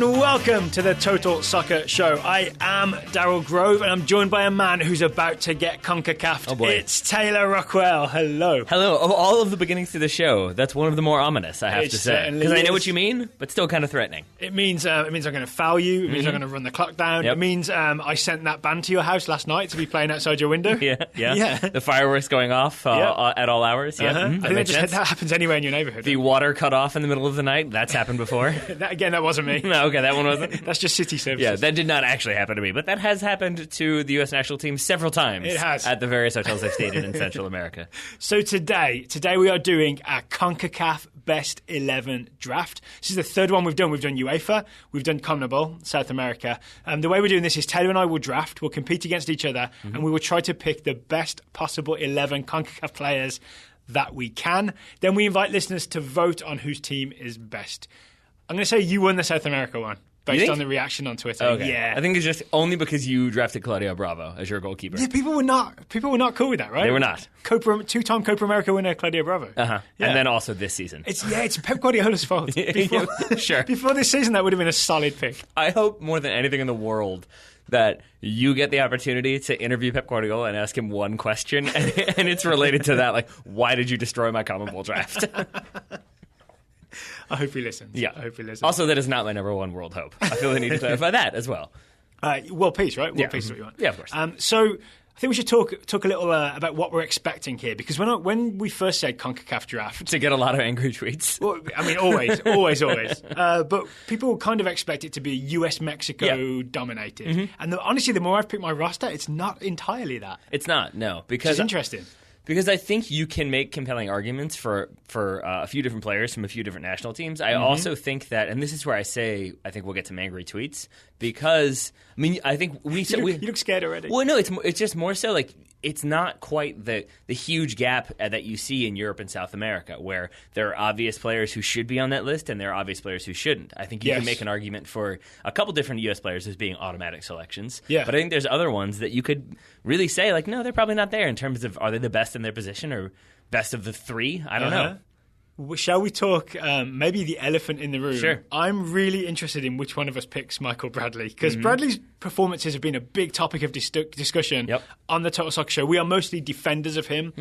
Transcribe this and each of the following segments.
and welcome to the Total Soccer Show. I am Daryl Grove, and I'm joined by a man who's about to get CONCACAF. Oh boy. It's Taylor Rockwell. Hello. Hello. Of all of the beginnings to the show, that's one of the more ominous, I have It to say. certainly Because I know is. what you mean, but still kind of threatening. It means I'm going to foul you. It means I'm going to run the clock down. Yep. It means I sent that band to your house last night to be playing outside your window. Yeah. Yeah. The fireworks going off at all hours. Yeah. I think makes sense. that happens anywhere in your neighborhood. The water cut off in the middle of the night. That's happened before. That wasn't me. No, okay, that one wasn't. That's just city services. Yeah, that did not actually happen to me, but that has happened to the U.S. national team several times. It has. At the various hotels I've stayed in Central America. So today we are doing a CONCACAF Best 11 draft. This is the third one we've done. We've done UEFA, we've done CONMEBOL, South America. The way we're doing this is Taylor and I will draft, we'll compete against each other, and we will try to pick the best possible 11 CONCACAF players that we can. Then we invite listeners to vote on whose team is best. I'm going to say you won the South America one. Based on the reaction on Twitter. Okay. Yeah. I think it's just only because you drafted Claudio Bravo as your goalkeeper. Yeah, people were not cool with that, right? They were not. Two-time Copa America winner Claudio Bravo. Uh-huh. Yeah. And then also this season. It's Pep Guardiola's fault. Sure. Before this season, that would have been a solid pick. I hope more than anything in the world that you get the opportunity to interview Pep Guardiola and ask him one question, and it's related to that, like, why did you destroy my CONMEBOL draft? I hope he listens. Yeah. I hope he listens. Also, that is not my number one world hope. I feel the need to clarify that as well. World peace, right? World Yeah. peace is what you want. Yeah, of course. So I think we should talk a little about what we're expecting here, because when we first said CONCACAF draft, To get a lot of angry tweets. well, I mean, always. But people kind of expect it to be US-Mexico dominated. And honestly, the more I've picked my roster, it's not entirely that. It's not, no. Which Because is interesting. Because I think you can make compelling arguments for a few different players from a few different national teams. I also think that, and this is where I think we'll get some angry tweets, because I mean I think we You look scared already. Well, no, it's just more so like it's not quite the huge gap that you see in Europe and South America, where there are obvious players who should be on that list and there are obvious players who shouldn't. I think you can make an argument for a couple different U.S. players as being automatic selections. Yeah. But I think there's other ones that you could really say, like, no, they're probably not there in terms of are they the best in their position or best of the three? I don't know. Shall we talk maybe the elephant in the room? Sure. I'm really interested in which one of us picks Michael Bradley, because Bradley's performances have been a big topic of discussion on the Total Soccer Show. We are mostly defenders of him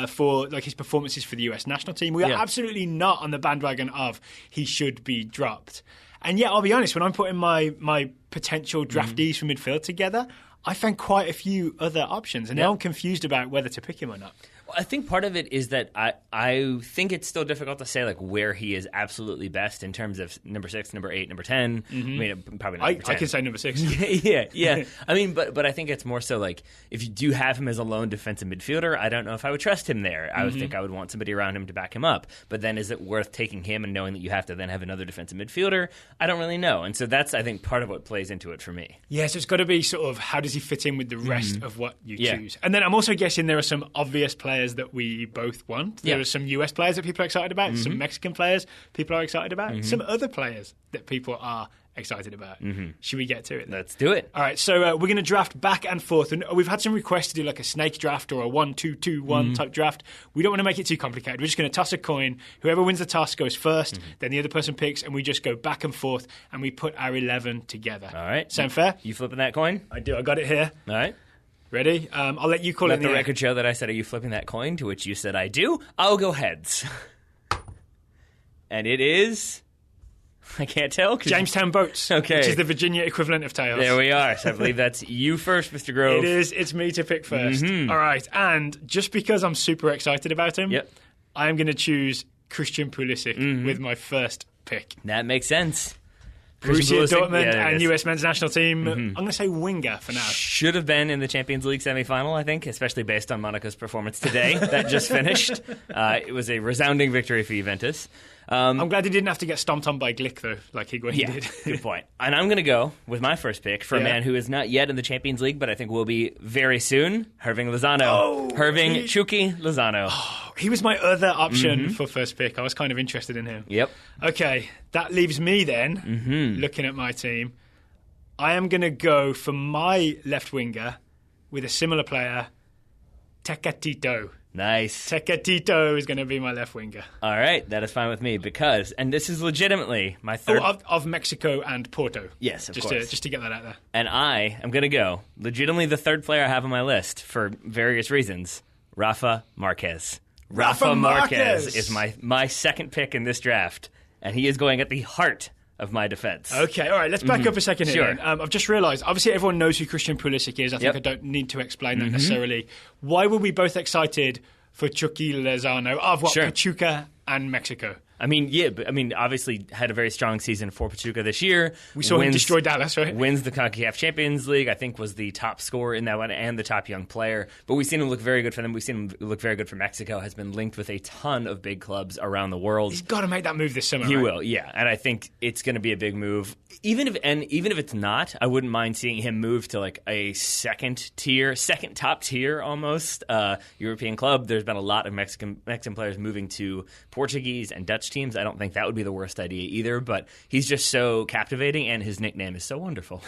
for like his performances for the US national team. We are absolutely not on the bandwagon of he should be dropped. And yet, I'll be honest, when I'm putting my potential draftees for midfield together, I found quite a few other options, and now I'm confused about whether to pick him or not. Well, I think part of it is that I think it's still difficult to say like where he is absolutely best in terms of number 6, number 8, number 10. I mean, probably not number 10. I can say number 6. yeah. I mean, but I think it's more so like if you do have him as a lone defensive midfielder, I don't know if I would trust him there. I would think I would want somebody around him to back him up. But then is it worth taking him and knowing that you have to then have another defensive midfielder? I don't really know. And so that's, I think, part of what plays into it for me. Yeah, so it's got to be sort of how does he fit in with the rest of what you choose. And then I'm also guessing there are some obvious players that we both want. There are some US players that people are excited about, some Mexican players people are excited about, some other players that people are excited about. Should we get to it then? Let's do it. All right, so we're going to draft back and forth. And we've had some requests to do like a snake draft or a 1-2-2-1 type draft. We don't want to make it too complicated. We're just going to toss a coin. Whoever wins the toss goes first, then the other person picks, and we just go back and forth, and we put our 11 together. All right. Sound fair? You flipping that coin? I do. I got it here. All right. Ready? I'll let you call Let it the record show that I said, are you flipping that coin? To which you said, I do. I'll go heads. And it is... I can't tell. Jamestown Boats, which is the Virginia equivalent of tails. There we are. So I believe that's you first, Mr. Grove. It is. It's me to pick first. All right. And just because I'm super excited about him, I am going to choose Christian Pulisic with my first pick. That makes sense. Borussia Dortmund and US men's national team. I'm going to say winger for now. Should have been in the Champions League semi-final, I think, especially based on Monaco's performance today that just finished. It was a resounding victory for Juventus. I'm glad he didn't have to get stomped on by Glick, though, like Higuain did. Good point. And I'm going to go with my first pick for a man who is not yet in the Champions League, but I think will be very soon, Hirving Lozano. Chucky Lozano. He was my other option for first pick. I was kind of interested in him. Yep. Okay, that leaves me then, looking at my team. I am going to go for my left winger with a similar player, Tecatito. Nice. Tecatito is going to be my left winger. All right, that is fine with me because, and this is legitimately my third... of Mexico and Porto. Yes, of course. Just to get that out there. And I am going to go, legitimately the third player I have on my list for various reasons, Rafa Marquez. Rafa Marquez is my second pick in this draft, and he is going at the heart of my defense. Okay, all right, let's back up a second here. Sure. I've just realised, obviously everyone knows who Christian Pulisic is. I think I don't need to explain that necessarily. Why were we both excited for Chucky Lozano of Pachuca and Mexico? I mean, obviously had a very strong season for Pachuca this year. We saw him destroy Dallas, right? Wins the CONCACAF Champions League. I think was the top scorer in that one and the top young player. But we've seen him look very good for them. We've seen him look very good for Mexico. Has been linked with a ton of big clubs around the world. He's got to make that move this summer. He will, yeah. And I think it's going to be a big move. Even if it's not, I wouldn't mind seeing him move to like a second top tier almost European club. There's been a lot of Mexican players moving to Portuguese and Dutch teams. I don't think that would be the worst idea either, but he's just so captivating and his nickname is so wonderful.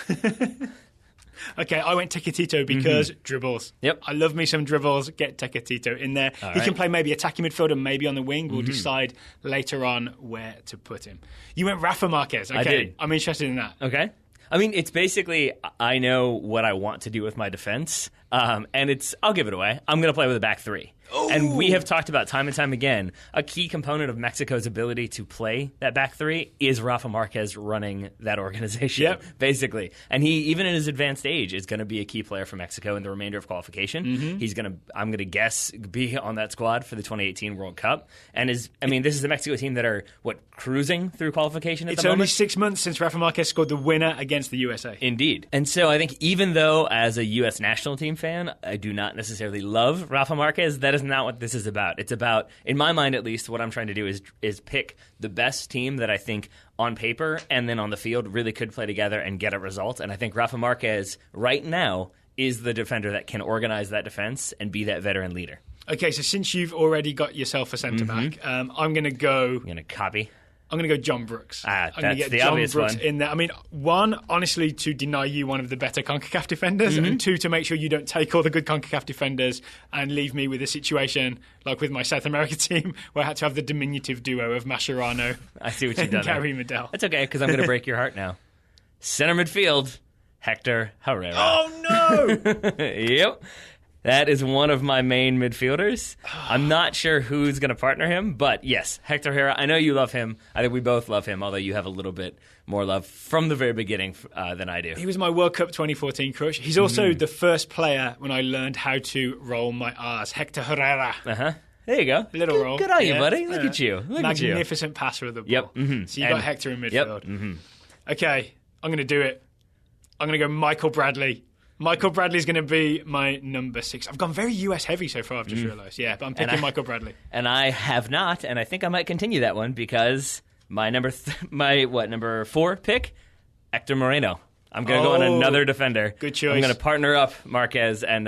Okay, I went Tecatito because dribbles. Yep. I love me some dribbles. Get Tecatito in there. He can play maybe attacking midfielder, maybe on the wing. We'll decide later on where to put him. You went Rafa Marquez. Okay, I did. I'm interested in that. Okay. I mean, it's basically I know what I want to do with my defense, and I'll give it away. I'm going to play with a back three. Ooh. And we have talked about time and time again, a key component of Mexico's ability to play that back three is Rafa Marquez running that organization, basically. And he, even in his advanced age, is going to be a key player for Mexico in the remainder of qualification. He's I'm going to guess, be on that squad for the 2018 World Cup. And this is the Mexico team that are, cruising through qualification at the moment? It's only 6 months since Rafa Marquez scored the winner against the USA. Indeed. And so I think even though, as a U.S. national team fan, I do not necessarily love Rafa Marquez, that is not what this is about. It's about, in my mind at least, what I'm trying to do is pick the best team that I think on paper and then on the field really could play together and get a result. And I think Rafa Marquez right now is the defender that can organize that defense and be that veteran leader. Okay, so since you've already got yourself a centre-back, I'm going to go... You're going to copy? I'm going to go John Brooks. I'm going to get John Brooks in there. I mean, one, honestly, to deny you one of the better CONCACAF defenders, and two, to make sure you don't take all the good CONCACAF defenders and leave me with a situation like with my South America team where I had to have the diminutive duo of Mascherano and Gary Medel. That's okay, because I'm going to break your heart now. Center midfield, Hector Herrera. Oh, no! Yep. That is one of my main midfielders. I'm not sure who's going to partner him, but yes, Hector Herrera. I know you love him. I think we both love him, although you have a little bit more love from the very beginning than I do. He was my World Cup 2014 crush. He's also the first player when I learned how to roll my R's. Hector Herrera. Uh-huh. There you go. Little roll. Good on you, buddy. Look at you. Magnificent passer of the ball. Yep. So you got Hector in midfield. Yep. Okay, I'm going to do it. I'm going to go Michael Bradley. Michael Bradley's going to be my number 6. I've gone very US heavy so far, I've just realised. Yeah, but I'm picking Michael Bradley. And I have not, and I think I might continue that one because my number 4 pick, Hector Moreno. I'm going to go on another defender. Good choice. I'm going to partner up Marquez and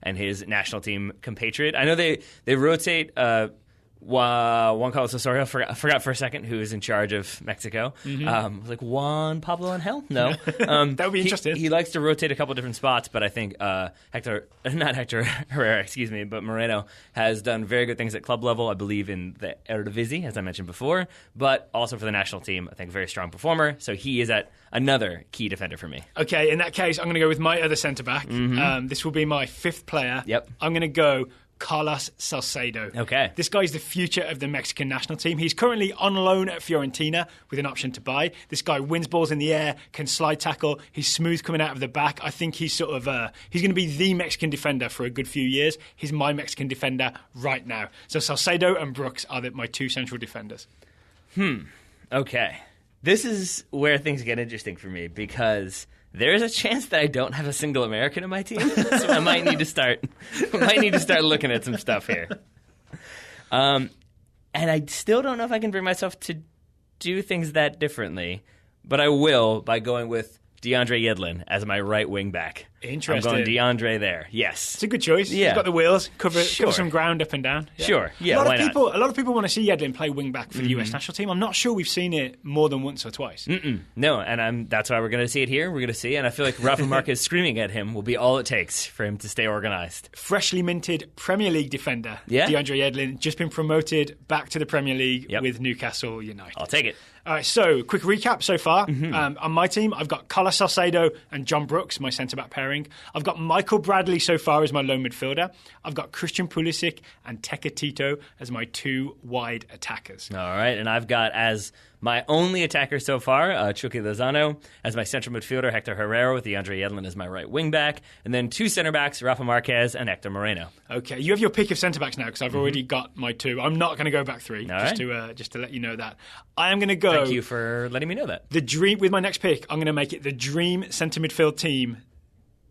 his national team compatriot. I know they rotate Juan Carlos Osorio, forgot for a second who is in charge of Mexico. Like Juan Pablo Angel? No. That would be interesting. He likes to rotate a couple different spots, but I think not Hector Herrera, but Moreno has done very good things at club level, I believe in the Eredivisie, as I mentioned before, but also for the national team, I think very strong performer, so he is another key defender for me. Okay, in that case, I'm going to go with my other centre-back. This will be my 5th player. Yep. I'm going to go Carlos Salcedo. Okay. This guy is the future of the Mexican national team. He's currently on loan at Fiorentina with an option to buy. This guy wins balls in the air, can slide tackle. He's smooth coming out of the back. I think he's he's going to be the Mexican defender for a good few years. He's my Mexican defender right now. So Salcedo and Brooks are my 2 central defenders. Okay. This is where things get interesting for me because there is a chance that I don't have a single American in my team, so I might need to start looking at some stuff here. And I still don't know if I can bring myself to do things that differently, but I will by going with DeAndre Yedlin as my right wing back. Interesting. I'm going DeAndre there. Yes. It's a good choice. Yeah. He's got the wheels, cover some ground up and down. Yeah. Sure. Yeah, a lot of people want to see Yedlin play wing back for the US national team. I'm not sure we've seen it more than once or twice. No, and that's why we're going to see it here. We're going to see, and I feel like Rafa Marquez screaming at him will be all it takes for him to stay organized. Freshly minted Premier League defender, DeAndre Yedlin, just been promoted back to the Premier League with Newcastle United. I'll take it. All right, so quick recap so far. On my team, I've got Carlos Salcedo and John Brooks, my centre-back pairing. I've got Michael Bradley so far as my lone midfielder. I've got Christian Pulisic and Tecatito as my two wide attackers. All right, and I've got as my only attacker so far, Chucky Lozano, as my central midfielder, Hector Herrera, with DeAndre Yedlin as my right wing-back, and then two centre-backs, Rafa Marquez and Hector Moreno. Okay, you have your pick of centre-backs now, because I've already got my two. I'm not going to go back three, just to let you know that. I am going to go... Thank you for letting me know that. With my next pick, I'm going to make it the dream centre midfield team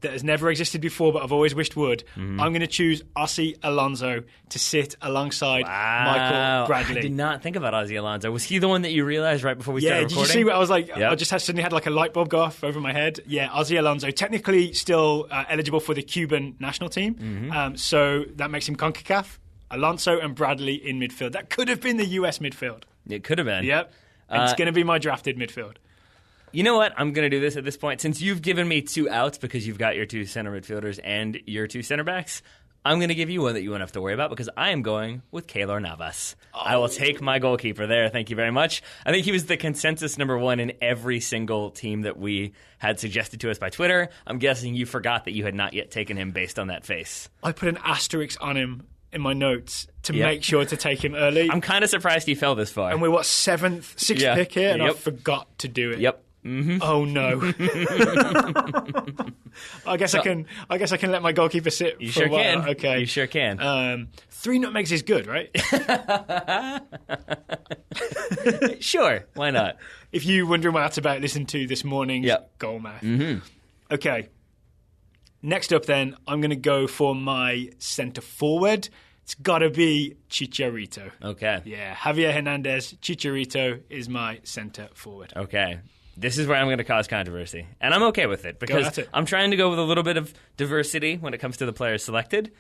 that has never existed before, but I've always wished would. I'm going to choose Ossie Alonso to sit alongside Michael Bradley. I did not think about Ossie Alonso. Was he the one that you realized right before we started recording? Yeah, did you see what I was like? Yep. I just suddenly had like a light bulb go off over my head. Yeah, Ossie Alonso, technically still eligible for the Cuban national team, so that makes him CONCACAF. Alonso and Bradley in midfield. That could have been the US midfield. It could have been. Yep. It's going to be my drafted midfield. You know what? I'm going to do this at this point. Since you've given me two outs because you've got your two center midfielders and your two center backs, I'm going to give you one that you won't have to worry about because I am going with Keylor Navas. I will take my goalkeeper there. Thank you very much. I think he was the consensus number one in every single team that we had suggested to us by Twitter. I'm guessing you forgot that you had not yet taken him based on that face. I put an asterisk on him in my notes to make sure to take him early. I'm kind of surprised he fell this far. And we're, sixth pick here, and I forgot to do it. Yep. Oh no! I guess I can let my goalkeeper sit. You for sure a while. can. Okay, you sure can. 3 nutmegs is good, right? Sure, why not? If you're wondering what that's about, listen to this morning's goal math. Okay. Next up, then, I'm going to go for my centre forward. It's got to be Chicharito. Okay. Yeah, Javier Hernandez, Chicharito is my centre forward. Okay. This is where I'm going to cause controversy. And I'm okay with it because I'm trying to go with a little bit of diversity when it comes to the players selected.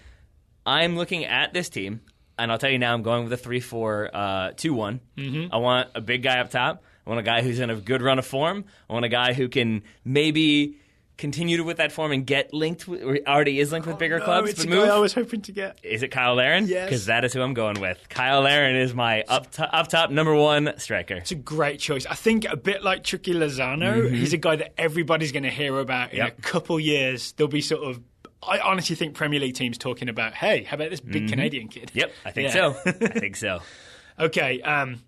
I'm looking at this team, and I'll tell you now I'm going with a 3-4-2-1. I want a big guy up top. I want a guy who's in a good run of form. I want a guy who can maybe continue with that form and get linked, or already is linked with bigger clubs. It's a guy I was hoping to get. Is it Kyle Larin? Yes. Because that is who I'm going with. Kyle Larin is my up top number one striker. It's a great choice. I think a bit like Chucky Lozano, he's a guy that everybody's going to hear about in a couple years. There'll be sort of, I honestly think Premier League teams talking about, hey, how about this big Canadian kid? Yep, I think so. I think so. Okay,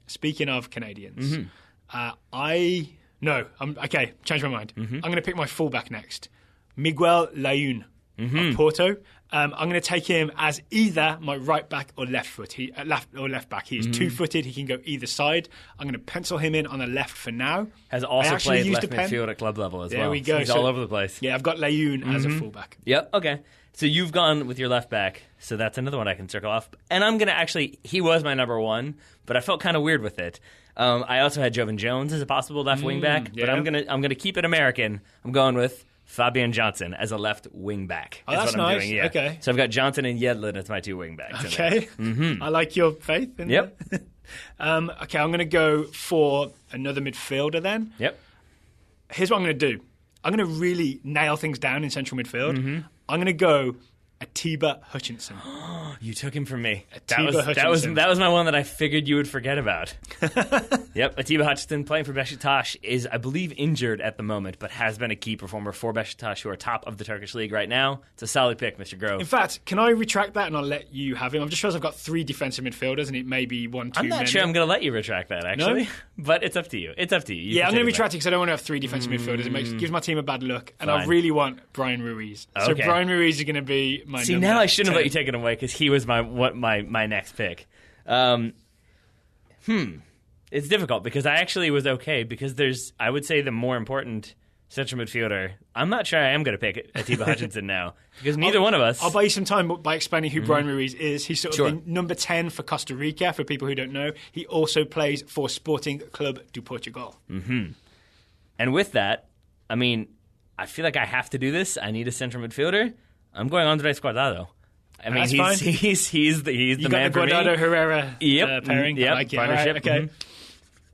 speaking of Canadians, okay, change my mind. I'm going to pick my fullback next. Miguel Layun of Porto. I'm going to take him as either my right back or left foot. Left back. He is 2-footed. He can go either side. I'm going to pencil him in on the left for now. Has also played left midfield at club level as well. There we go. So he's all over the place. Yeah, I've got Layun as a fullback. Yep. Okay. So you've gone with your left back. So that's another one I can circle off. And I'm going to actually, he was my number one, but I felt kind of weird with it. I also had Jovan Jones as a possible left wing back, but I'm gonna keep it American. I'm going with Fabian Johnson as a left wing back. Oh, that's nice. Doing, yeah. Okay. So I've got Johnson and Yedlin as my two wing backs. Okay. I like your faith. Yep. Okay, I'm going to go for another midfielder then. Yep. Here's what I'm going to do. I'm going to really nail things down in central midfield. I'm going to go Atiba Hutchinson. You took him from me. That was my one that I figured you would forget about. Yep, Atiba Hutchinson playing for Beşiktaş is, I believe, injured at the moment, but has been a key performer for Beşiktaş, who are top of the Turkish league right now. It's a solid pick, Mr. Grove. In fact, can I retract that and I'll let you have him? I've just realized I've got 3 defensive midfielders and it may be 1 too many. I'm not sure I'm going to let you retract that, actually. No? But it's up to you. It's up to you. I'm going to retract it because I don't want to have 3 defensive midfielders. It gives my team a bad look. And I really want Brian Ruiz. Okay. So Brian Ruiz is going to be my See, number now I shouldn't 10. have let you take it away because he was my next pick. It's difficult because I actually was okay because there's, I would say, the more important central midfielder. I'm not sure I am going to pick Atiba Hutchinson now because neither one of us. I'll buy you some time by explaining who Brian Ruiz is. He's sort of the number 10 for Costa Rica, for people who don't know. He also plays for Sporting Club do Portugal. And with that, I mean, I feel like I have to do this. I need a central midfielder. I'm going Andres Guardado. I mean, he's the man for me. You got the Guardado-Herrera pairing? Yep, like partnership. Right, okay. Mm-hmm.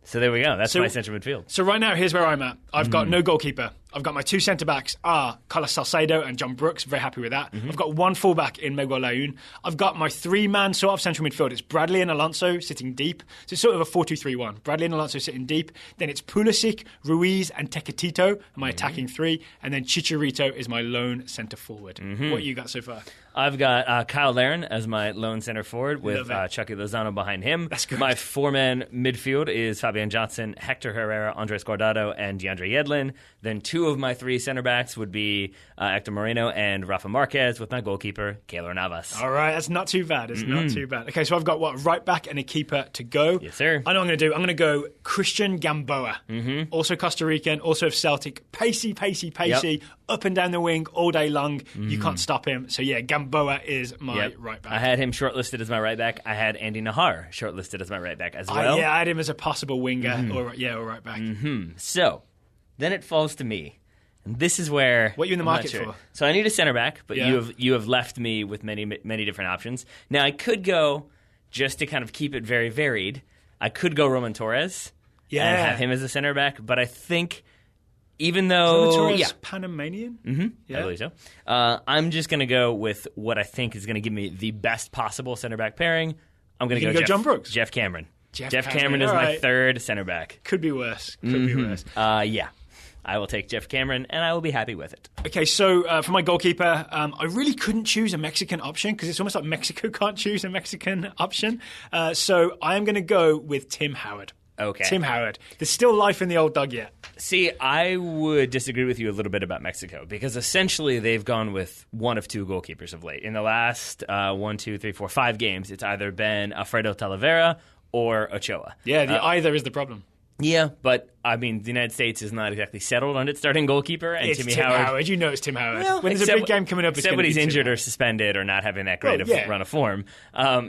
So there we go. That's my central midfield. So right now, here's where I'm at. I've got no goalkeeper. I've got my two centre-backs are Carlos Salcedo and John Brooks. Very happy with that. I've got one full-back in Miguel Layún. I've got my three-man sort of central midfield. It's Bradley and Alonso sitting deep. So it's sort of a 4-2-3-1. Bradley and Alonso sitting deep. Then it's Pulisic, Ruiz and Tecatito, my attacking three. And then Chicharito is my lone centre-forward. What you got so far? I've got Kyle Larin as my lone centre forward with Chucky Lozano behind him. That's good. My four-man midfield is Fabian Johnson, Hector Herrera, Andres Guardado, and DeAndre Yedlin. Then two of my three centre backs would be Hector Moreno and Rafa Marquez, with my goalkeeper Keylor Navas. All right, that's not too bad. It's not too bad. Okay, so I've got right back and a keeper to go. Yes, sir. I know what I'm going to do. I'm going to go Christian Gamboa. Also Costa Rican, also of Celtic. Pacey, Yep. up and down the wing all day long. You can't stop him. So yeah, Gamboa is my right back. I had him shortlisted as my right back. I had Andy Nahar shortlisted as my right back as well. I had him as a possible winger or right back. So then it falls to me. And this is where what are you in the market for? So I need a center back, but you have left me with many different options. Now I could go, just to kind of keep it very varied, I could go Roman Torres and have him as a center back, but I think even though Roman Torres Panamanian? I believe so. I'm just going to go with what I think is going to give me the best possible center back pairing. I'm going to go John Brooks. Jeff Cameron. Jeff Cameron is my third center back. Could be worse. Yeah. I will take Jeff Cameron, and I will be happy with it. Okay, so for my goalkeeper, I really couldn't choose a Mexican option because it's almost like Mexico can't choose a Mexican option. So I am going to go with Tim Howard. Okay. Tim Howard. There's still life in the old dog yet. See, I would disagree with you a little bit about Mexico because essentially they've gone with one of two goalkeepers of late. In the last 5 games, it's either been Alfredo Talavera or Ochoa. Yeah, the either is the problem. Yeah, but I mean, the United States is not exactly settled on its starting goalkeeper, and it's Tim Howard. You know it's Tim Howard. Well, when there's a big game coming up, it's except when he's injured or suspended or not having that great of run of form.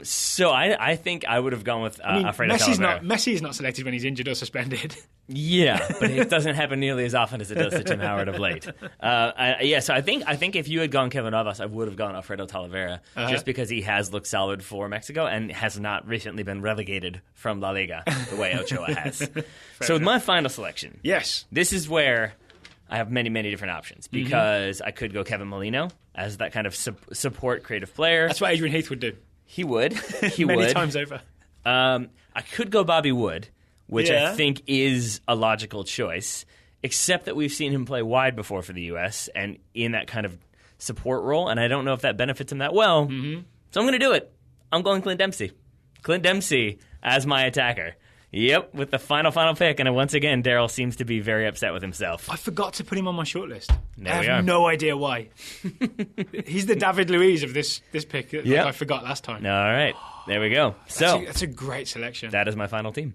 So I think I would have gone with Alfredo Talavera. Messi is not selected when he's injured or suspended. Yeah, but it doesn't happen nearly as often as it does to Tim Howard of late. So I think if you had gone Kevin Navas, I would have gone Alfredo Talavera, just because he has looked solid for Mexico and has not recently been relegated from La Liga the way Ochoa has. So with my final selection, this is where I have many different options because I could go Kevin Molino as that kind of support creative player. That's what Adrian Heath would do. He would. Many times over. I could go Bobby Wood, which I think is a logical choice, except that we've seen him play wide before for the U.S. and in that kind of support role, and I don't know if that benefits him that well. So I'm going to do it. I'm going Clint Dempsey. Clint Dempsey as my attacker. Yep, with the final pick, and once again, Daryl seems to be very upset with himself. I forgot to put him on my shortlist. I have no idea why. He's the David Luiz of this pick. I forgot last time. All right, there we go. That's a great selection. That is my final team.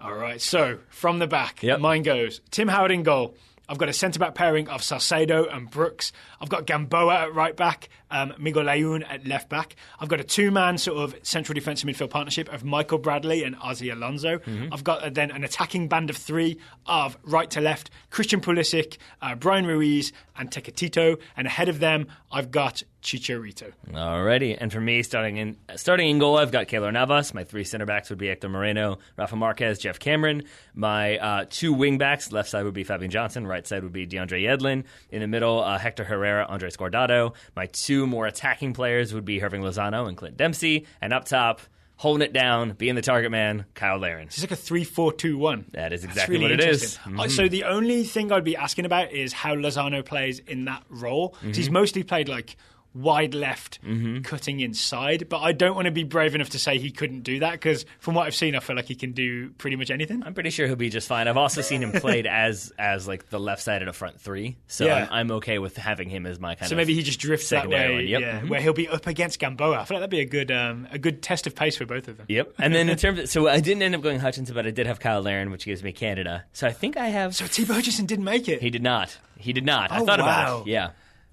All right, so from the back, mine goes Tim Howard in goal. I've got a centre-back pairing of Salcedo and Brooks. I've got Gamboa at right-back, Miguel Layún at left-back. I've got a two-man sort of central defensive midfield partnership of Michael Bradley and Ozzy Alonso. I've got then an attacking band of three of right to left, Christian Pulisic, Brian Ruiz, and Tecatito. And ahead of them, I've got Chicharito. Alrighty, and for me, starting in goal, I've got Keylor Navas. My three center backs would be Hector Moreno, Rafa Marquez, Jeff Cameron. My two wing backs, left side would be Fabian Johnson, right side would be DeAndre Yedlin. In the middle, Hector Herrera, Andres Guardado. My two more attacking players would be Hirving Lozano and Clint Dempsey. And up top, holding it down, being the target man, Kyle Larin. It's like a 3-4-2-1. That is exactly what it is. So the only thing I'd be asking about is how Lozano plays in that role. He's mostly played like wide left, cutting inside, but I don't want to be brave enough to say he couldn't do that because from what I've seen, I feel like he can do pretty much anything. I'm pretty sure he'll be just fine. I've also seen him played as like the left side of the front three, so I'm okay with having him as my kind of. So maybe he just drifts that way, where he'll be up against Gamboa. I feel like that'd be a good test of pace for both of them. Yep. And then in terms of, so I didn't end up going Hutchinson, but I did have Kyle Larin, which gives me Canada. So I think I have. So Atiba Hutchinson didn't make it. He did not. Oh, I thought about it. Yeah.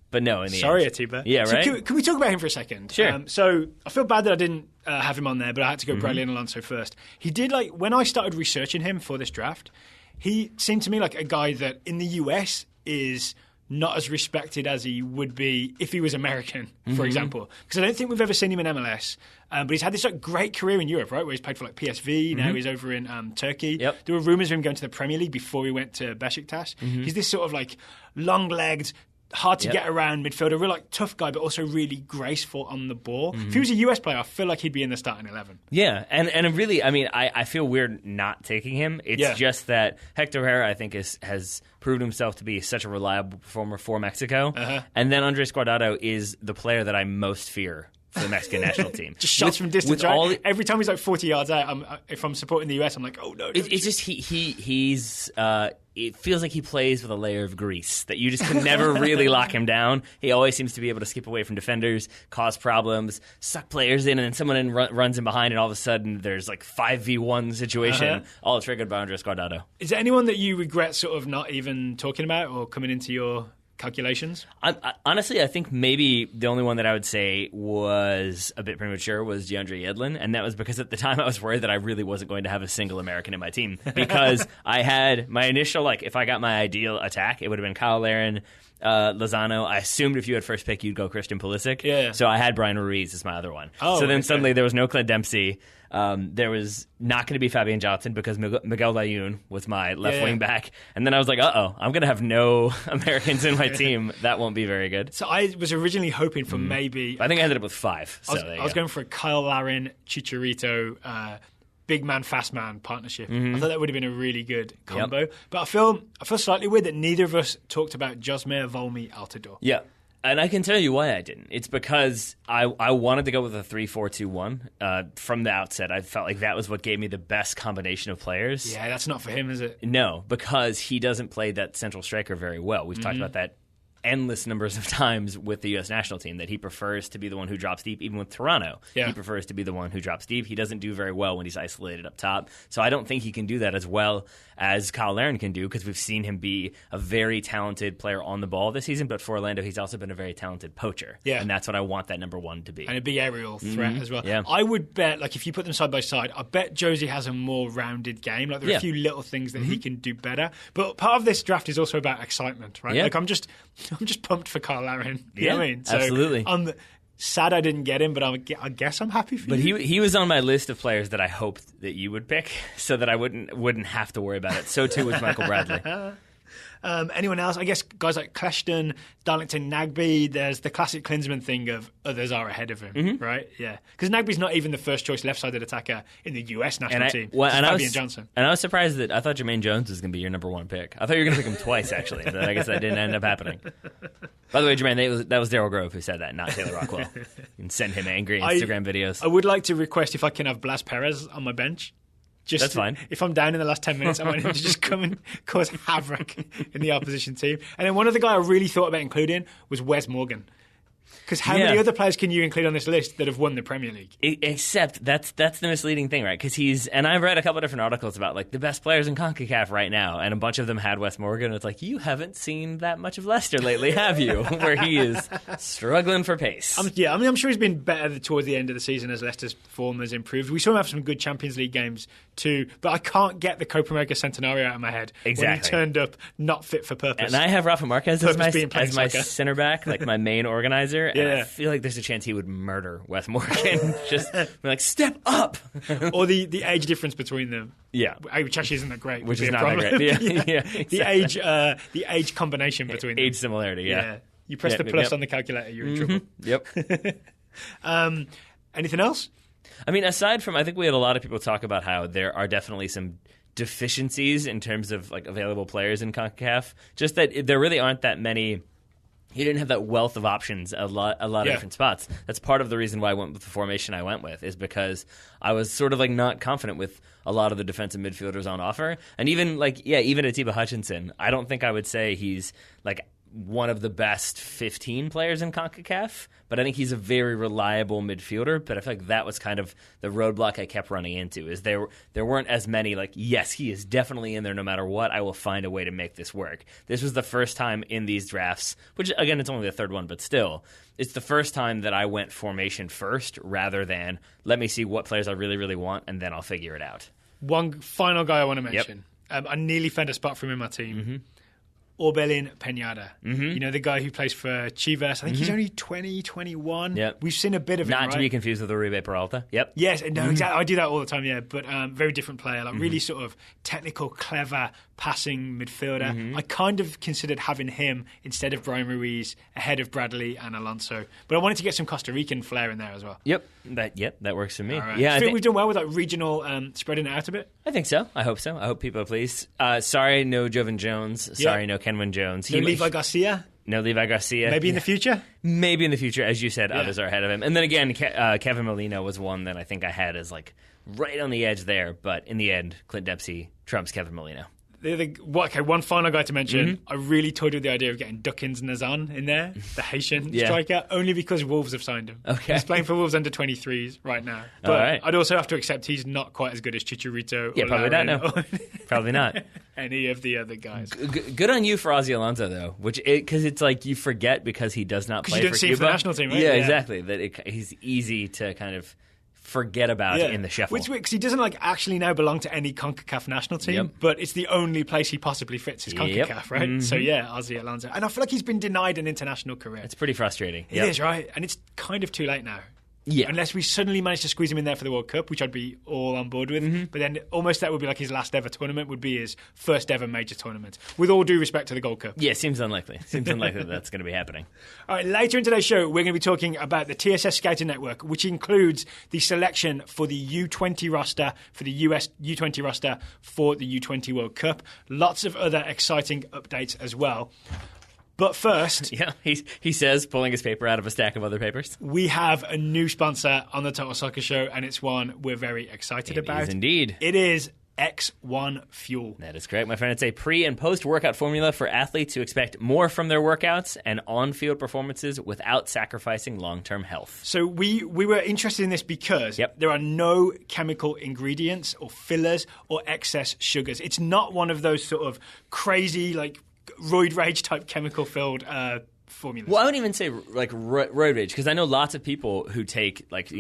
But no, in the Sorry, end. Atiba. Yeah, right? So can we talk about him for a second? Sure. So I feel bad that I didn't have him on there, but I had to go Bradley and Alonso first. He did, when I started researching him for this draft, he seemed to me like a guy that in the US is not as respected as he would be if he was American, for example. Because I don't think we've ever seen him in MLS. But he's had this great career in Europe, right, where he's played for PSV. Now he's over in Turkey. Yep. There were rumours of him going to the Premier League before he went to Besiktas. He's this sort of long-legged, hard to get around midfielder, real tough guy, but also really graceful on the ball. If he was a US player, I feel like he'd be in the starting 11. Yeah, and really, I mean, I feel weird not taking him. It's just that Hector Herrera, I think, has proven himself to be such a reliable performer for Mexico. And then Andres Guardado is the player that I most fear for the Mexican national team. Just shots from distance, right? Every time he's 40 yards out, if I'm supporting the US, I'm like, oh no. It's just he's it feels like he plays with a layer of grease that you just can never really lock him down. He always seems to be able to skip away from defenders, cause problems, suck players in, and then someone runs in behind, and all of a sudden there's 5v1 situation, all triggered by Andres Guardado. Is there anyone that you regret sort of not even talking about or coming into your calculations? Honestly, I think maybe the only one that I would say was a bit premature was DeAndre Yedlin, and that was because at the time I was worried that I really wasn't going to have a single American in my team because I had my initial, if I got my ideal attack, it would have been Kyle Larin, Lozano. I assumed if you had first pick, you'd go Christian Pulisic. Yeah. So I had Brian Ruiz as my other one. Oh, so then suddenly there was no Clint Dempsey. There was not going to be Fabian Johnson because Miguel Layun was my left wing back. And then I was like, I'm going to have no Americans in my team. That won't be very good. So I was originally hoping for maybe... I think I ended up with 5. I was going for a Kyle Larin, Chicharito, big man, fast man partnership. I thought that would have been a really good combo. Yep. But I feel slightly weird that neither of us talked about Josmir Volmi Altidore. Yeah. And I can tell you why I didn't. It's because I wanted to go with a 3-4-2-1 from the outset. I felt like that was what gave me the best combination of players. Yeah, that's not for him, is it? No, because he doesn't play that central striker very well. We've talked about that endless numbers of times with the U.S. national team, that he prefers to be the one who drops deep, even with Toronto. Yeah. He prefers to be the one who drops deep. He doesn't do very well when he's isolated up top. So I don't think he can do that as well as Kyle Larin can do, because we've seen him be a very talented player on the ball this season, but for Orlando, he's also been a very talented poacher. Yeah. And that's what I want that number 1 to be. And a big aerial threat as well. Yeah. I would bet, if you put them side by side, I bet Josie has a more rounded game. There are a few little things that he can do better. But part of this draft is also about excitement, right? Yeah. I'm just pumped for Kyle Larin. You know what I mean? So absolutely. I'm sad I didn't get him, but I guess I'm happy for you. But he was on my list of players that I hoped that you would pick, so that I wouldn't have to worry about it. So too was Michael Bradley. Anyone else? I guess guys like Kleshton, Darlington, Nagbe. There's the classic Klinsmann thing of others are ahead of him, right? Yeah, because Nagbe's not even the first choice left-sided attacker in the US national team. Fabian Johnson. And I was surprised that I thought Jermaine Jones was going to be your number 1 pick. I thought you were going to pick him twice, actually. But I guess that didn't end up happening. By the way, Jermaine, that was Daryl Grove who said that, not Taylor Rockwell. You can send him angry Instagram videos. I would like to request if I can have Blas Perez on my bench. That's fine. If I'm down in the last 10 minutes, I want him to just come and cause havoc in the opposition team. And then one other guy I really thought about including was Wes Morgan. Because how many other players can you include on this list that have won the Premier League? Except that's the misleading thing, right? Because and I've read a couple of different articles about the best players in CONCACAF right now, and a bunch of them had Wes Morgan. It's you haven't seen that much of Leicester lately, have you? Where he is struggling for pace. I'm sure he's been better towards the end of the season as Leicester's form has improved. We saw him have some good Champions League games too, but I can't get the Copa America Centenario out of my head. Exactly. When he turned up not fit for purpose. And I have Rafa Marquez as my center back, my main organizer. And I feel like there's a chance he would murder Wes Morgan. Just be step up. Or the age difference between them. Yeah. Which actually isn't that great. Which is not that great. Yeah. Exactly. The age combination between them. Age similarity, yeah. You press the plus on the calculator, you're in trouble. Yep. Anything else? I mean, aside from, I think we had a lot of people talk about how there are definitely some deficiencies in terms of available players in CONCACAF. Just that there really aren't that many. He didn't have that wealth of options at a lot of different spots. That's part of the reason why I went with the formation I went with, is because I was sort of not confident with a lot of the defensive midfielders on offer. And even Atiba Hutchinson, I don't think I would say he's one of the best 15 players in CONCACAF, but I think he's a very reliable midfielder. But I feel like that was kind of the roadblock I kept running into, is there weren't as many yes, he is definitely in there no matter what. I will find a way to make this work. This was the first time in these drafts, which again, it's only the third one, but still, it's the first time that I went formation first rather than let me see what players I really, really want and then I'll figure it out. One final guy I want to mention. I nearly found a spot for him in my team. Orbelin Peñada. You know, the guy who plays for Chivas. I think he's only 20, 21. Yep. We've seen a bit of him, Not to be confused with Uribe Peralta. Yep. Yes, no, exactly. I do that all the time, but very different player. Like really sort of technical, clever, passing midfielder. I kind of considered having him instead of Brian Ruiz ahead of Bradley and Alonso. But I wanted to get some Costa Rican flair in there as well. Yep, that works for me. Right. Yeah, I think we've done well with like regional spreading it out a bit. I think so. I hope so. I hope people are pleased. Sorry, no Jovan Jones. Sorry, no Kenwin Jones. No Levi Garcia. No Levi Garcia. Maybe in the future? Maybe in the future. As you said, others are ahead of him. And then again, Kevin Molino was one that I think I had as like right on the edge there. But in the end, Clint Dempsey trumps Kevin Molino. One final guy to mention. I really toyed with the idea of getting Dukins Nazan in there, the Haitian striker, only because Wolves have signed him. Okay. He's playing for Wolves under 23s right now. But I'd also have to accept he's not quite as good as Chicharito. Yeah, probably not. No, probably not. Any of the other guys. Good on you for Ozzy Alonso, though, because it's like you forget because he does not play for Cuba. You didn't see him for the national team, right? Yeah, exactly. That he's easy to kind of forget about in the shuffle. Because he doesn't actually now belong to any CONCACAF national team, but it's the only place he possibly fits is CONCACAF, right? So Ozzy Alonso. And I feel like he's been denied an international career. It's pretty frustrating. It is, right? And it's kind of too late now. Yeah. Unless we suddenly manage to squeeze him in there for the World Cup, which I'd be all on board with. But then almost that would be like his last ever tournament, would be his first ever major tournament. With all due respect to the Gold Cup. Yeah, seems unlikely. Seems unlikely that's going to be happening. All right, later in today's show, we're going to be talking about the TSS Scouting Network, which includes the selection for the U20 roster, for the US U20 roster for the U20 World Cup. Lots of other exciting updates as well. But first... Yeah, he says, pulling his paper out of a stack of other papers. We have a new sponsor on the Total Soccer Show, and it's one we're very excited about. It is indeed. It is X1 Fuel. That is correct, my friend. It's a pre- and post-workout formula for athletes who expect more from their workouts and on-field performances without sacrificing long-term health. So we were interested in this because there are no chemical ingredients or fillers or excess sugars. It's not one of those sort of crazy, like, roid rage type chemical filled formulas. Well, I wouldn't even say like roid rage, because I know lots of people who take like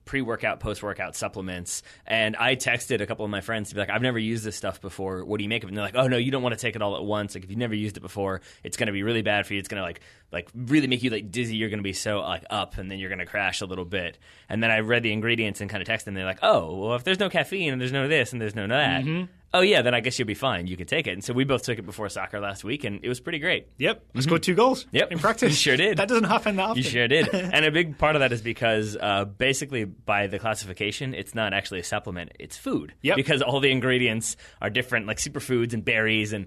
pre-workout, post-workout supplements, and I texted a couple of my friends to be like, I've never used this stuff before. What do you make of it? And they're like, oh no, you don't want to take it all at once. Like if you've never used it before, it's going to be really bad for you. It's going to like really make you like dizzy. You're going to be so like up, and then you're going to crash a little bit. And then I read the ingredients and kind of texted them. They're like, oh, well, if there's no caffeine and there's no this and there's no that. Oh, yeah, then I guess you'll be fine. You can take it. And so we both took it before soccer last week, and it was pretty great. Yep. I scored 2 goals in practice. You sure did. That doesn't happen that often. You sure did. And a big part of that is because basically by the classification, it's not actually a supplement. It's food. Yep. Because all the ingredients are different, like superfoods and berries and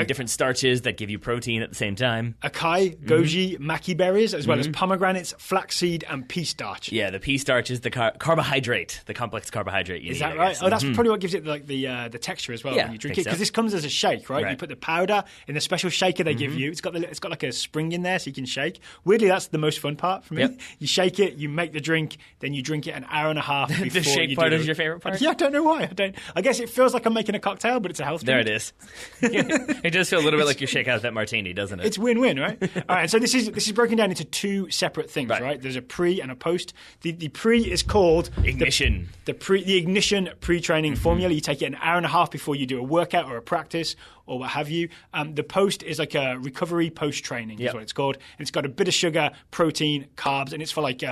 different starches that give you protein at the same time. Acai, goji, maki berries, as well as pomegranates, flaxseed, and pea starch. Yeah, the pea starch is the carbohydrate, the complex carbohydrate you need. Is that right? Oh, that's probably what gives it like the texture as well when you drink it, because this comes as a shake, right? You put the powder in the special shaker they give you. It's got like a spring in there so you can shake. Weirdly, that's the most fun part for me. You shake it, you make the drink, then you drink it an hour and a half before the shake part is your favorite part? Yeah, I don't know why. I guess it feels like I'm making a cocktail, but it's a health drink. There it is. It does feel a little bit like you're shaking out that martini, doesn't it? It's win-win, right? All right, so this is broken down into 2 separate things, right? There's a pre and a post. The pre is called Ignition. The Ignition pre-training formula. You take it an hour and a half before you do a workout or a practice or what have you. The post is like a recovery post-training is what it's called. And it's got a bit of sugar, protein, carbs, and it's for like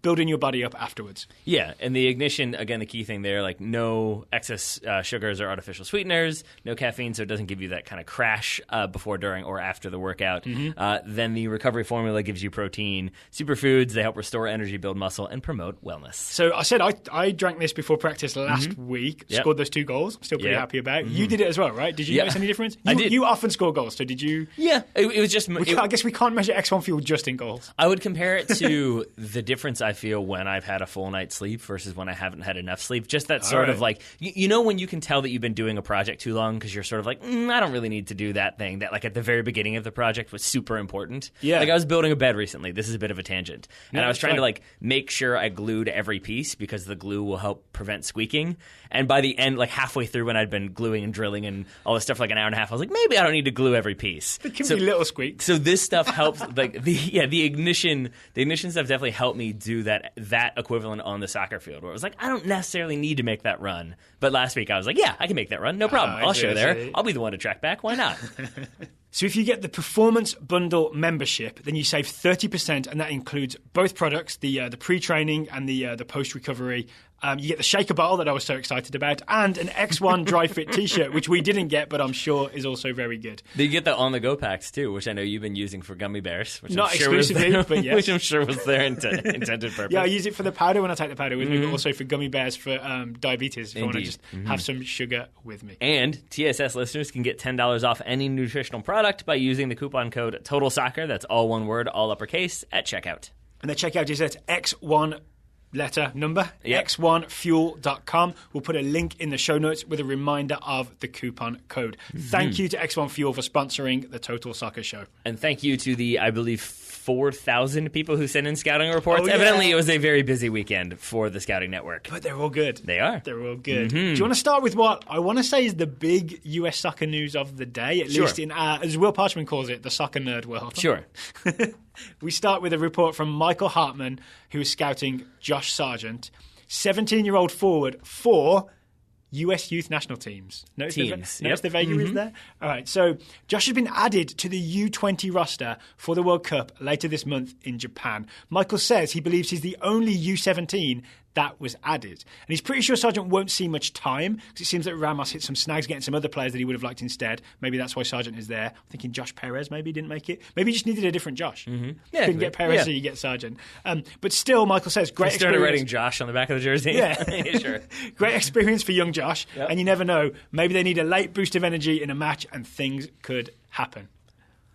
building your body up afterwards. Yeah, and the Ignition, again, the key thing there, like no excess sugars or artificial sweeteners, no caffeine, so it doesn't give you that kind of crash before, during, or after the workout. Then the recovery formula gives you protein, superfoods, they help restore energy, build muscle, and promote wellness. So I said I drank this before practice last week, scored those 2 goals. I'm still pretty happy about it. You did it as well, right? Did you notice any difference? I did. You often score goals, so did you? Yeah, it was just... I guess we can't measure X1 Fuel just in goals. I would compare it to the difference I feel when I've had a full night's sleep versus when I haven't had enough sleep. Just that sort of like, you know when you can tell that you've been doing a project too long because you're sort of like, I don't really need to do that thing that like at the very beginning of the project was super important. Yeah. Like I was building a bed recently. This is a bit of a tangent. And I was trying to like make sure I glued every piece because the glue will help prevent squeaking. And by the end, like halfway through when I'd been gluing and drilling and all this stuff for like an hour and a half, I was like, maybe I don't need to glue every piece. It can be little squeaks. So this stuff helps. Like the ignition stuff definitely helped me do that equivalent on the soccer field, where it was like, I don't necessarily need to make that run. But last week I was like, yeah, I can make that run, no problem. I'll show there. I'll be the one to track back. Why not? So if you get the Performance Bundle membership, then you save 30%, and that includes both products, the pre-training and the post-recovery. You get the shaker bottle that I was so excited about, and an X1 Dry Fit T-shirt, which we didn't get, but I'm sure is also very good. You get the on-the-go packs too, which I know you've been using for gummy bears. Which Not exclusively, but yes. Which I'm sure was their intended purpose. Yeah, I use it for the powder when I take the powder with me, but also for gummy bears for diabetes, if I want to just have some sugar with me. And TSS listeners can get $10 off any nutritional product by using the coupon code TOTALSOCCER, that's all one word, all uppercase, at checkout. And the checkout is at X1 letter number, yep. x1fuel.com. We'll put a link in the show notes with a reminder of the coupon code. Thank you to X1 Fuel for sponsoring the Total Soccer Show. And thank you to the, I believe, 4,000 people who sent in scouting reports. Evidently, it was a very busy weekend for the Scouting Network. But they're all good. They are. They're all good. Do you want to start with what I want to say is the big US soccer news of the day, at least in, as Will Parchman calls it, the soccer nerd world? Sure. We start with a report from Michael Hartman, who is scouting Josh Sargent, 17-year-old forward for US youth national teams. Notice the vagaries there? All right, so Josh has been added to the U20 roster for the World Cup later this month in Japan. Michael says he believes he's the only U17 that was added. And he's pretty sure Sargent won't see much time, because it seems that Ramos hit some snags getting some other players that he would have liked instead. Maybe that's why Sargent is there. I'm thinking Josh Perez maybe didn't make it. Maybe he just needed a different Josh. Couldn't get Perez, so you get Sargent. But still, Michael says, great experience. Started writing Josh on the back of the jersey. Yeah. Sure. Great experience for young Josh. Yep. And you never know. Maybe they need a late boost of energy in a match and things could happen.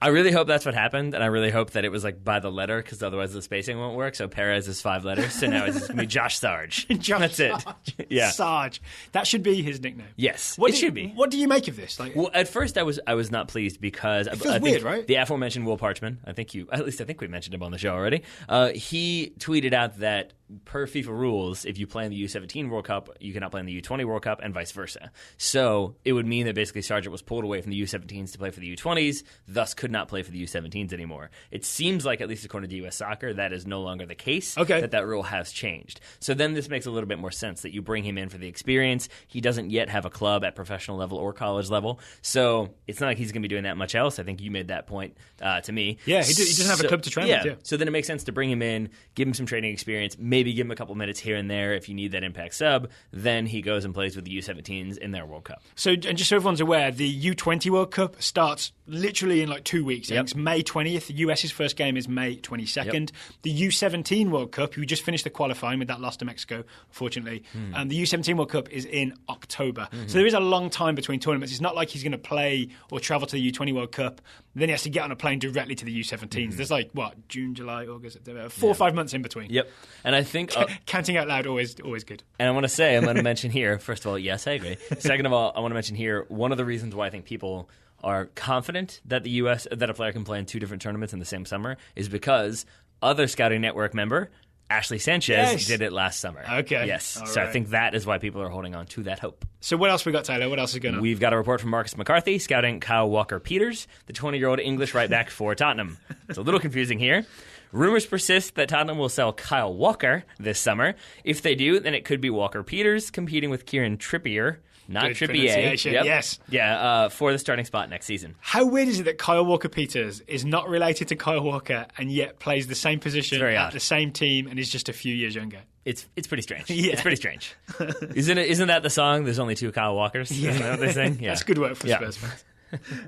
I really hope that's what happened, and I really hope that it was like by the letter, because otherwise the spacing won't work. So Perez is 5 letters, so now it's just going to be Josh Sarge. That's Sarge. It. Yeah, Sarge. That should be his nickname. Yes, should be. What do you make of this? Well, at first I was not pleased because it feels weird, right? The aforementioned Will Parchman, I think we mentioned him on the show already. He tweeted out that per FIFA rules, if you play in the U17 World Cup, you cannot play in the U20 World Cup, and vice versa. So it would mean that basically Sargent was pulled away from the U17s to play for the U20s, thus could not play for the U17s anymore. It seems like, at least according to US Soccer, that is no longer the case, that rule has changed. So then this makes a little bit more sense that you bring him in for the experience. He doesn't yet have a club at professional level or college level, so it's not like he's going to be doing that much else. I think you made that point to me. Yeah, he doesn't have a club to train with. Yeah. So then it makes sense to bring him in, give him some training experience, maybe give him a couple minutes here and there if you need that impact sub. Then he goes and plays with the U17s in their World Cup. So, and just so everyone's aware, the U20 World Cup starts literally in like 2 weeks. It's May 20th. The US's first game is May 22nd. The U17 World Cup, we just finished the qualifying with that loss to Mexico, unfortunately. The U17 World Cup is in October. So there is a long time between tournaments. It's not like he's going to play or travel to the U20 World Cup, then he has to get on a plane directly to the U17s. There's like, June, July, August, September, 4 or 5 months in between. Yep. And I think... counting out loud, always good. And I want to say, I'm going to mention here, first of all, yes, I agree. Second of all, I want to mention here, one of the reasons why I think people are confident that that a player can play in 2 different tournaments in the same summer is because other Scouting Network member, Ashley Sanchez, did it last summer. Okay. Yes. All so right. I think that is why people are holding on to that hope. So what else we got, Taylor? What else is going on? We've got a report from Marcus McCarthy scouting Kyle Walker-Peters, the 20-year-old English right back for Tottenham. It's a little confusing here. Rumors persist that Tottenham will sell Kyle Walker this summer. If they do, then it could be Walker-Peters competing with Kieran Trippier, not Good Trippier. Yes. Yeah, for the starting spot next season. How weird is it that Kyle Walker-Peters is not related to Kyle Walker and yet plays the same position at the same team and is just a few years younger? It's pretty strange. Yeah. It's pretty strange. Isn't that the song? There's only 2 Kyle Walkers. Yeah. Isn't that what they sing? Yeah. That's good work for Spurs fans.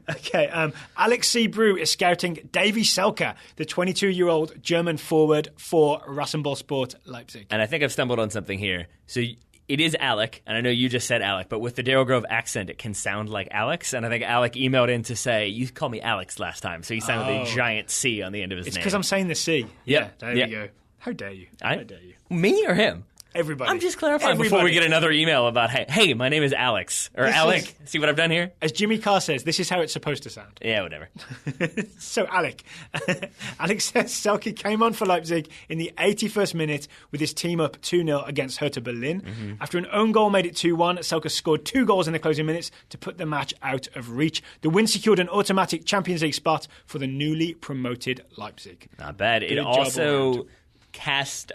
Okay, Alex C. Brew is scouting Davy Selke, the 22-year-old German forward for Rasenballsport Leipzig. And I think I've stumbled on something here. So it is Alec, and I know you just said Alec, but with the Daryl Grove accent, it can sound like Alex. And I think Alec emailed in to say, you called me Alex last time, so he sounded with a giant C on the end of his name. It's because I'm saying the C. Yeah, there you go. How dare you? How dare you? Me or him? Everybody. I'm just clarifying before we get another email about, hey, my name is Alex. Or Alec. See what I've done here? As Jimmy Carr says, this is how it's supposed to sound. Yeah, whatever. So, Alec. Alex says Selke came on for Leipzig in the 81st minute with his team up 2-0 against Hertha Berlin. Mm-hmm. After an own goal made it 2-1, Selke scored 2 goals in the closing minutes to put the match out of reach. The win secured an automatic Champions League spot for the newly promoted Leipzig. Not bad. It also cast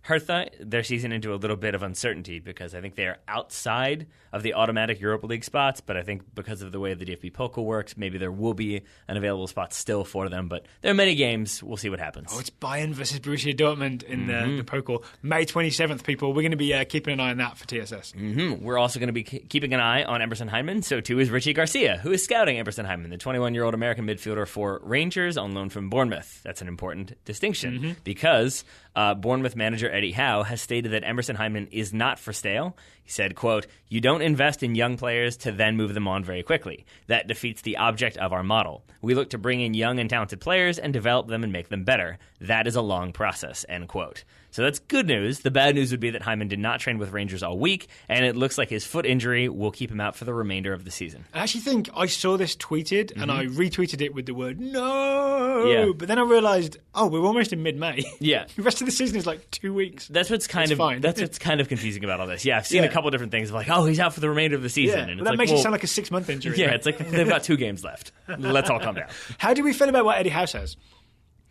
Hertha, their season, into a little bit of uncertainty because I think they're outside of the automatic Europa League spots, but I think because of the way the DFB Pokal works, maybe there will be an available spot still for them, but there are many games. We'll see what happens. Oh, it's Bayern versus Borussia Dortmund in the Pokal. May 27th, people. We're going to be keeping an eye on that for TSS. Mm-hmm. We're also going to be keeping an eye on Emerson Hyndman. So too is Richie Garcia, who is scouting Emerson Hyndman, the 21-year-old American midfielder for Rangers on loan from Bournemouth. That's an important distinction because Bournemouth manager Eddie Howe has stated that Emerson Hyndman is not for sale. He said, quote, "You don't invest in young players to then move them on very quickly. That defeats the object of our model. We look to bring in young and talented players and develop them and make them better. That is a long process," end quote. So that's good news. The bad news would be that Hyndman did not train with Rangers all week, and it looks like his foot injury will keep him out for the remainder of the season. I actually think I saw this tweeted, and I retweeted it with the word no, but then I realised, we're almost in mid-May. Yeah. The rest of the season is like 2 weeks. That's what's kind of confusing about all this. Yeah, I've seen a couple different things of like, he's out for the remainder of the season. Yeah, and that makes it sound like a 6-month injury. Yeah, right? it's like they've got 2 games left. Let's all calm down. How do we feel about what Eddie Howe says?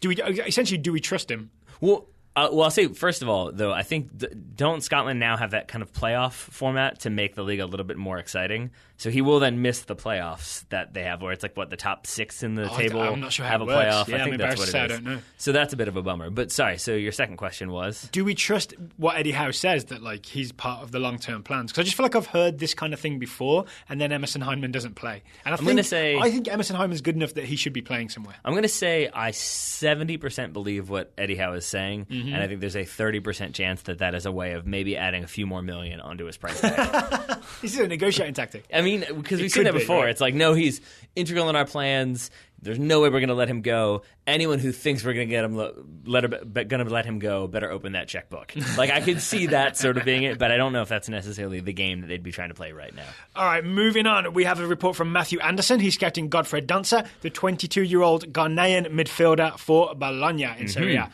Do we trust him? Well, I'll say, first of all, though, I think don't Scotland now have that kind of playoff format to make the league a little bit more exciting? So he will then miss the playoffs that they have, where it's like, the top 6 in the table I'm not sure have how a it works. playoff. Yeah, I think that's what it is. I don't know. So that's a bit of a bummer. But sorry, so your second question was? Do we trust what Eddie Howe says, that like he's part of the long-term plans? Because I just feel like I've heard this kind of thing before, and then Emerson Hyndman doesn't play. And I think Emerson Hyndman's good enough that he should be playing somewhere. I'm going to say I 70% believe what Eddie Howe is saying, and I think there's a 30% chance that is a way of maybe adding a few more million onto his price tag. This is a negotiating tactic. I mean, because we've seen that before. Right? It's like, no, he's integral in our plans. There's no way we're going to let him go. Anyone who thinks we're going to let him go better open that checkbook. Like, I could see that sort of being it, but I don't know if that's necessarily the game that they'd be trying to play right now. All right, moving on. We have a report from Matthew Anderson. He's scouting Godfred Dancer, the 22-year-old Ghanaian midfielder for Bologna in Serie A.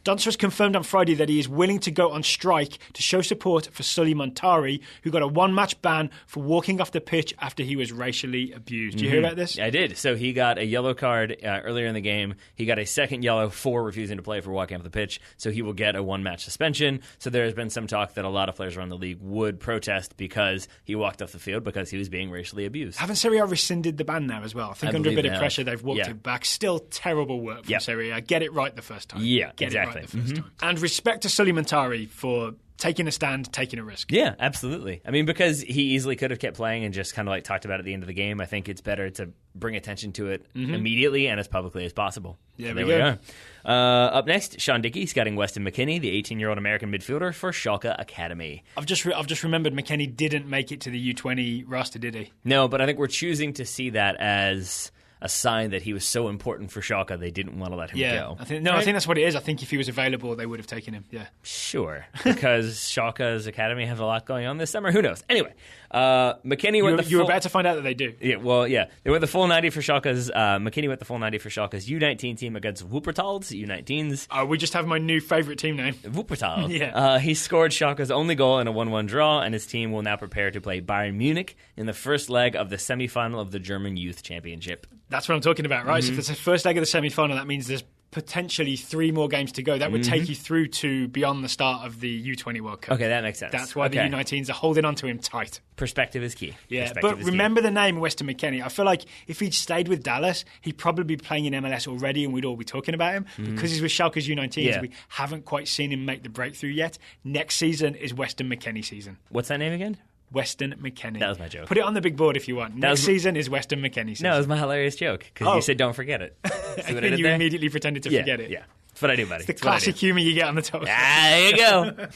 Dancer has confirmed on Friday that he is willing to go on strike to show support for Sully Montari, who got a 1-match ban for walking off the pitch after he was racially abused. Did you hear about this? I did. So he got a yellow card earlier in the game. He got a second yellow for refusing to play for walking off the pitch, so he will get a 1-match suspension. So there has been some talk that a lot of players around the league would protest because he walked off the field because he was being racially abused. Haven't Serie A rescinded the ban now as well? I think under a bit of pressure they've walked it back. Still terrible work from Serie A. Get it right the first time. Yeah, Get exactly. it right the first time. And respect to Sully Montari for taking a stand, taking a risk. Yeah, absolutely. I mean, because he easily could have kept playing and just kind of like talked about it at the end of the game, I think it's better to bring attention to it immediately and as publicly as possible. Yeah, so there we go. Up next, Sean Dickey scouting Weston McKennie, the 18-year-old American midfielder for Schalke Academy. I've just remembered McKennie didn't make it to the U20 roster, did he? No, but I think we're choosing to see that as a sign that he was so important for Schalke they didn't want to let him go. I think that's what it is. I think if he was available, they would have taken him. Yeah, sure, because Schalke's academy has a lot going on this summer. Who knows? Anyway, McKennie went you were about to find out that they do. Yeah, well, yeah, they went the full 90 for Schalke's. McKennie went the full 90 for Schalke's U19 team against Wuppertal's U19s. We just have my new favourite team name, Wuppertal. Yeah, he scored Schalke's only goal in a 1-1 draw, and his team will now prepare to play Bayern Munich in the first leg of the semi-final of the German Youth Championship. That's what I'm talking about, right? So if there's the first leg of the semi-final, that means there's potentially 3 more games to go. That would take you through to beyond the start of the U20 World Cup. Okay, that makes sense. That's why the U19s are holding on to him tight. Perspective is key. Yeah, but remember the name Weston McKennie. I feel like if he'd stayed with Dallas, he'd probably be playing in MLS already and we'd all be talking about him. Because he's with Schalke's U19s, we haven't quite seen him make the breakthrough yet. Next season is Weston McKennie season. What's that name again? Weston McKennie. That was my joke. Put it on the big board if you want. Next season is Weston McKennie season. No, it was my hilarious joke because you said don't forget it. See what I did you there? Immediately pretended to forget it. Yeah, that's what I do, buddy. It's the classic humour you get on the top. There you go.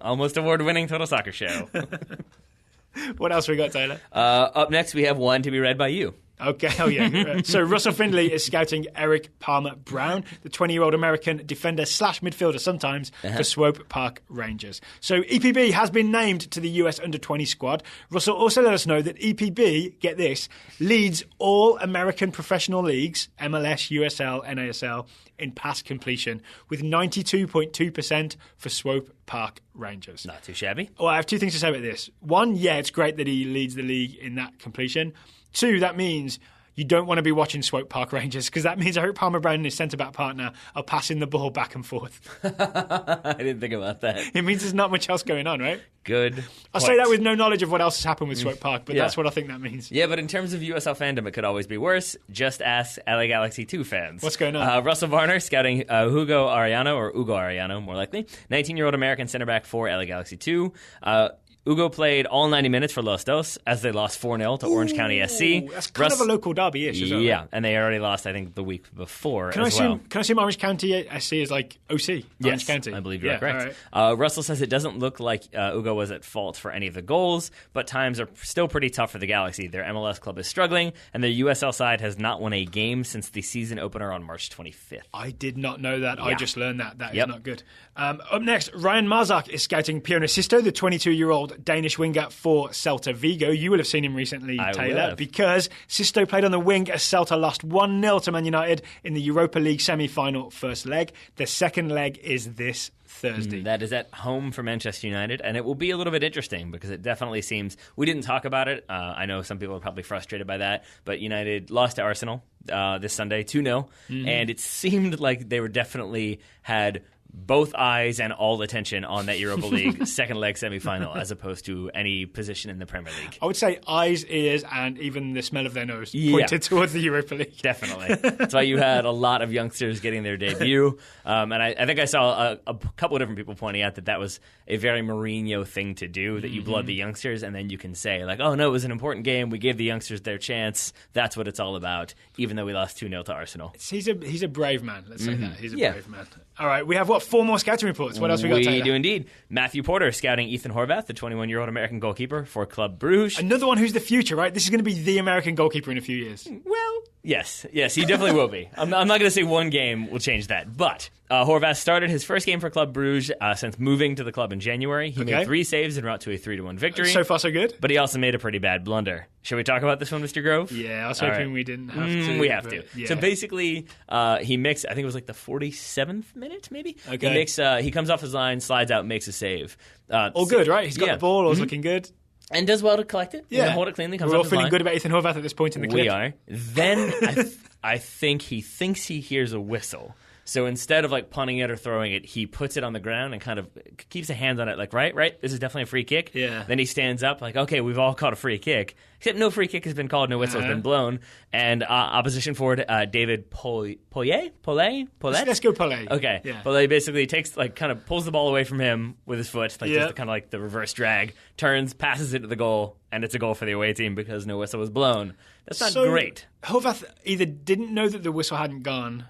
Almost award-winning Total Soccer show. What else we got, Taylor? Up next, we have one to be read by you. Okay, oh yeah. So Russell Findlay is scouting Eric Palmer-Brown, the 20-year-old American defender / midfielder sometimes for Swope Park Rangers. So EPB has been named to the US Under-20 squad. Russell also let us know that EPB, get this, leads all American professional leagues, MLS, USL, NASL, in pass completion with 92.2% for Swope Park Rangers. Not too shabby. Well, I have two things to say about this. One, yeah, it's great that he leads the league in that completion. Two, that means you don't want to be watching Swope Park Rangers because that means Eric Palmer-Brown and his centre-back partner are passing the ball back and forth. I didn't think about that. It means there's not much else going on, right? Good. I say that with no knowledge of what else has happened with Swope Park, but that's what I think that means. Yeah, but in terms of USL fandom, it could always be worse. Just ask LA Galaxy 2 fans. What's going on? Russell Varner scouting Hugo Arellano, more likely. 19-year-old American center-back for LA Galaxy 2. Hugo played all 90 minutes for Los Dos as they lost 4-0 to Orange County SC. That's kind of a local derby-ish, isn't it? Yeah, and they already lost, I think, the week before as well. Can I assume Orange County SC is like OC? Orange County? I believe you're correct. Right. Russell says it doesn't look like Hugo was at fault for any of the goals, but times are still pretty tough for the Galaxy. Their MLS club is struggling, and their USL side has not won a game since the season opener on March 25th. I did not know that. Yeah. I just learned that. That is not good. Up next, Ryan Marzak is scouting Pione Sisto, the 22-year-old Danish winger for Celta Vigo. You will have seen him recently, Taylor, because Sisto played on the wing as Celta lost 1-0 to Man United in the Europa League semi-final first leg. The second leg is this Thursday. That is at home for Manchester United, and it will be a little bit interesting because it definitely seems... We didn't talk about it. I know some people are probably frustrated by that, but United lost to Arsenal this Sunday, 2-0, and it seemed like they were definitely had both eyes and all attention on that Europa League second leg semi-final as opposed to any position in the Premier League. I would say eyes, ears, and even the smell of their nose pointed towards the Europa League. Definitely. That's why you had a lot of youngsters getting their debut. And I think I saw a couple of different people pointing out that was a very Mourinho thing to do, that you blood the youngsters and then you can say, like, oh, no, it was an important game. We gave the youngsters their chance. That's what it's all about, even though we lost 2-0 to Arsenal. He's a brave man. Let's say that. He's a brave man. All right, we have, 4 more scouting reports. What else we got, Taylor? We do indeed. Matthew Porter scouting Ethan Horvath, the 21-year-old American goalkeeper for Club Bruges. Another one who's the future, right? This is going to be the American goalkeeper in a few years. Well, yes, he definitely will be. I'm not going to say one game will change that, but Horvath started his first game for Club Bruges since moving to the club in January. He made 3 saves en route to a 3-1 victory. So far, so good. But he also made a pretty bad blunder. Shall we talk about this one, Mr. Grove? Yeah, I was hoping we didn't have to. We have to. Yeah. So basically, he mixed, I think it was like the 47th minute, maybe? Okay. He comes off his line, slides out, makes a save. All good, right? He's got the ball, all's looking good. And does well to collect it. Yeah. Hold it cleanly. Comes We're all off his feeling line. good about Ethan Horvath at this point in the clip. We are. Then I think he thinks he hears a whistle. So instead of like punting it or throwing it, he puts it on the ground and kind of keeps a hand on it like, right, this is definitely a free kick. Yeah. Then he stands up like, okay, we've all caught a free kick. Except no free kick has been called, no whistle has been blown. And opposition forward, David Polet? Let's go Polet. Okay. Yeah. Polet basically takes, like, kind of pulls the ball away from him with his foot, like just kind of like the reverse drag, turns, passes it to the goal, and it's a goal for the away team because no whistle was blown. That's not great. Horvath either didn't know that the whistle hadn't gone,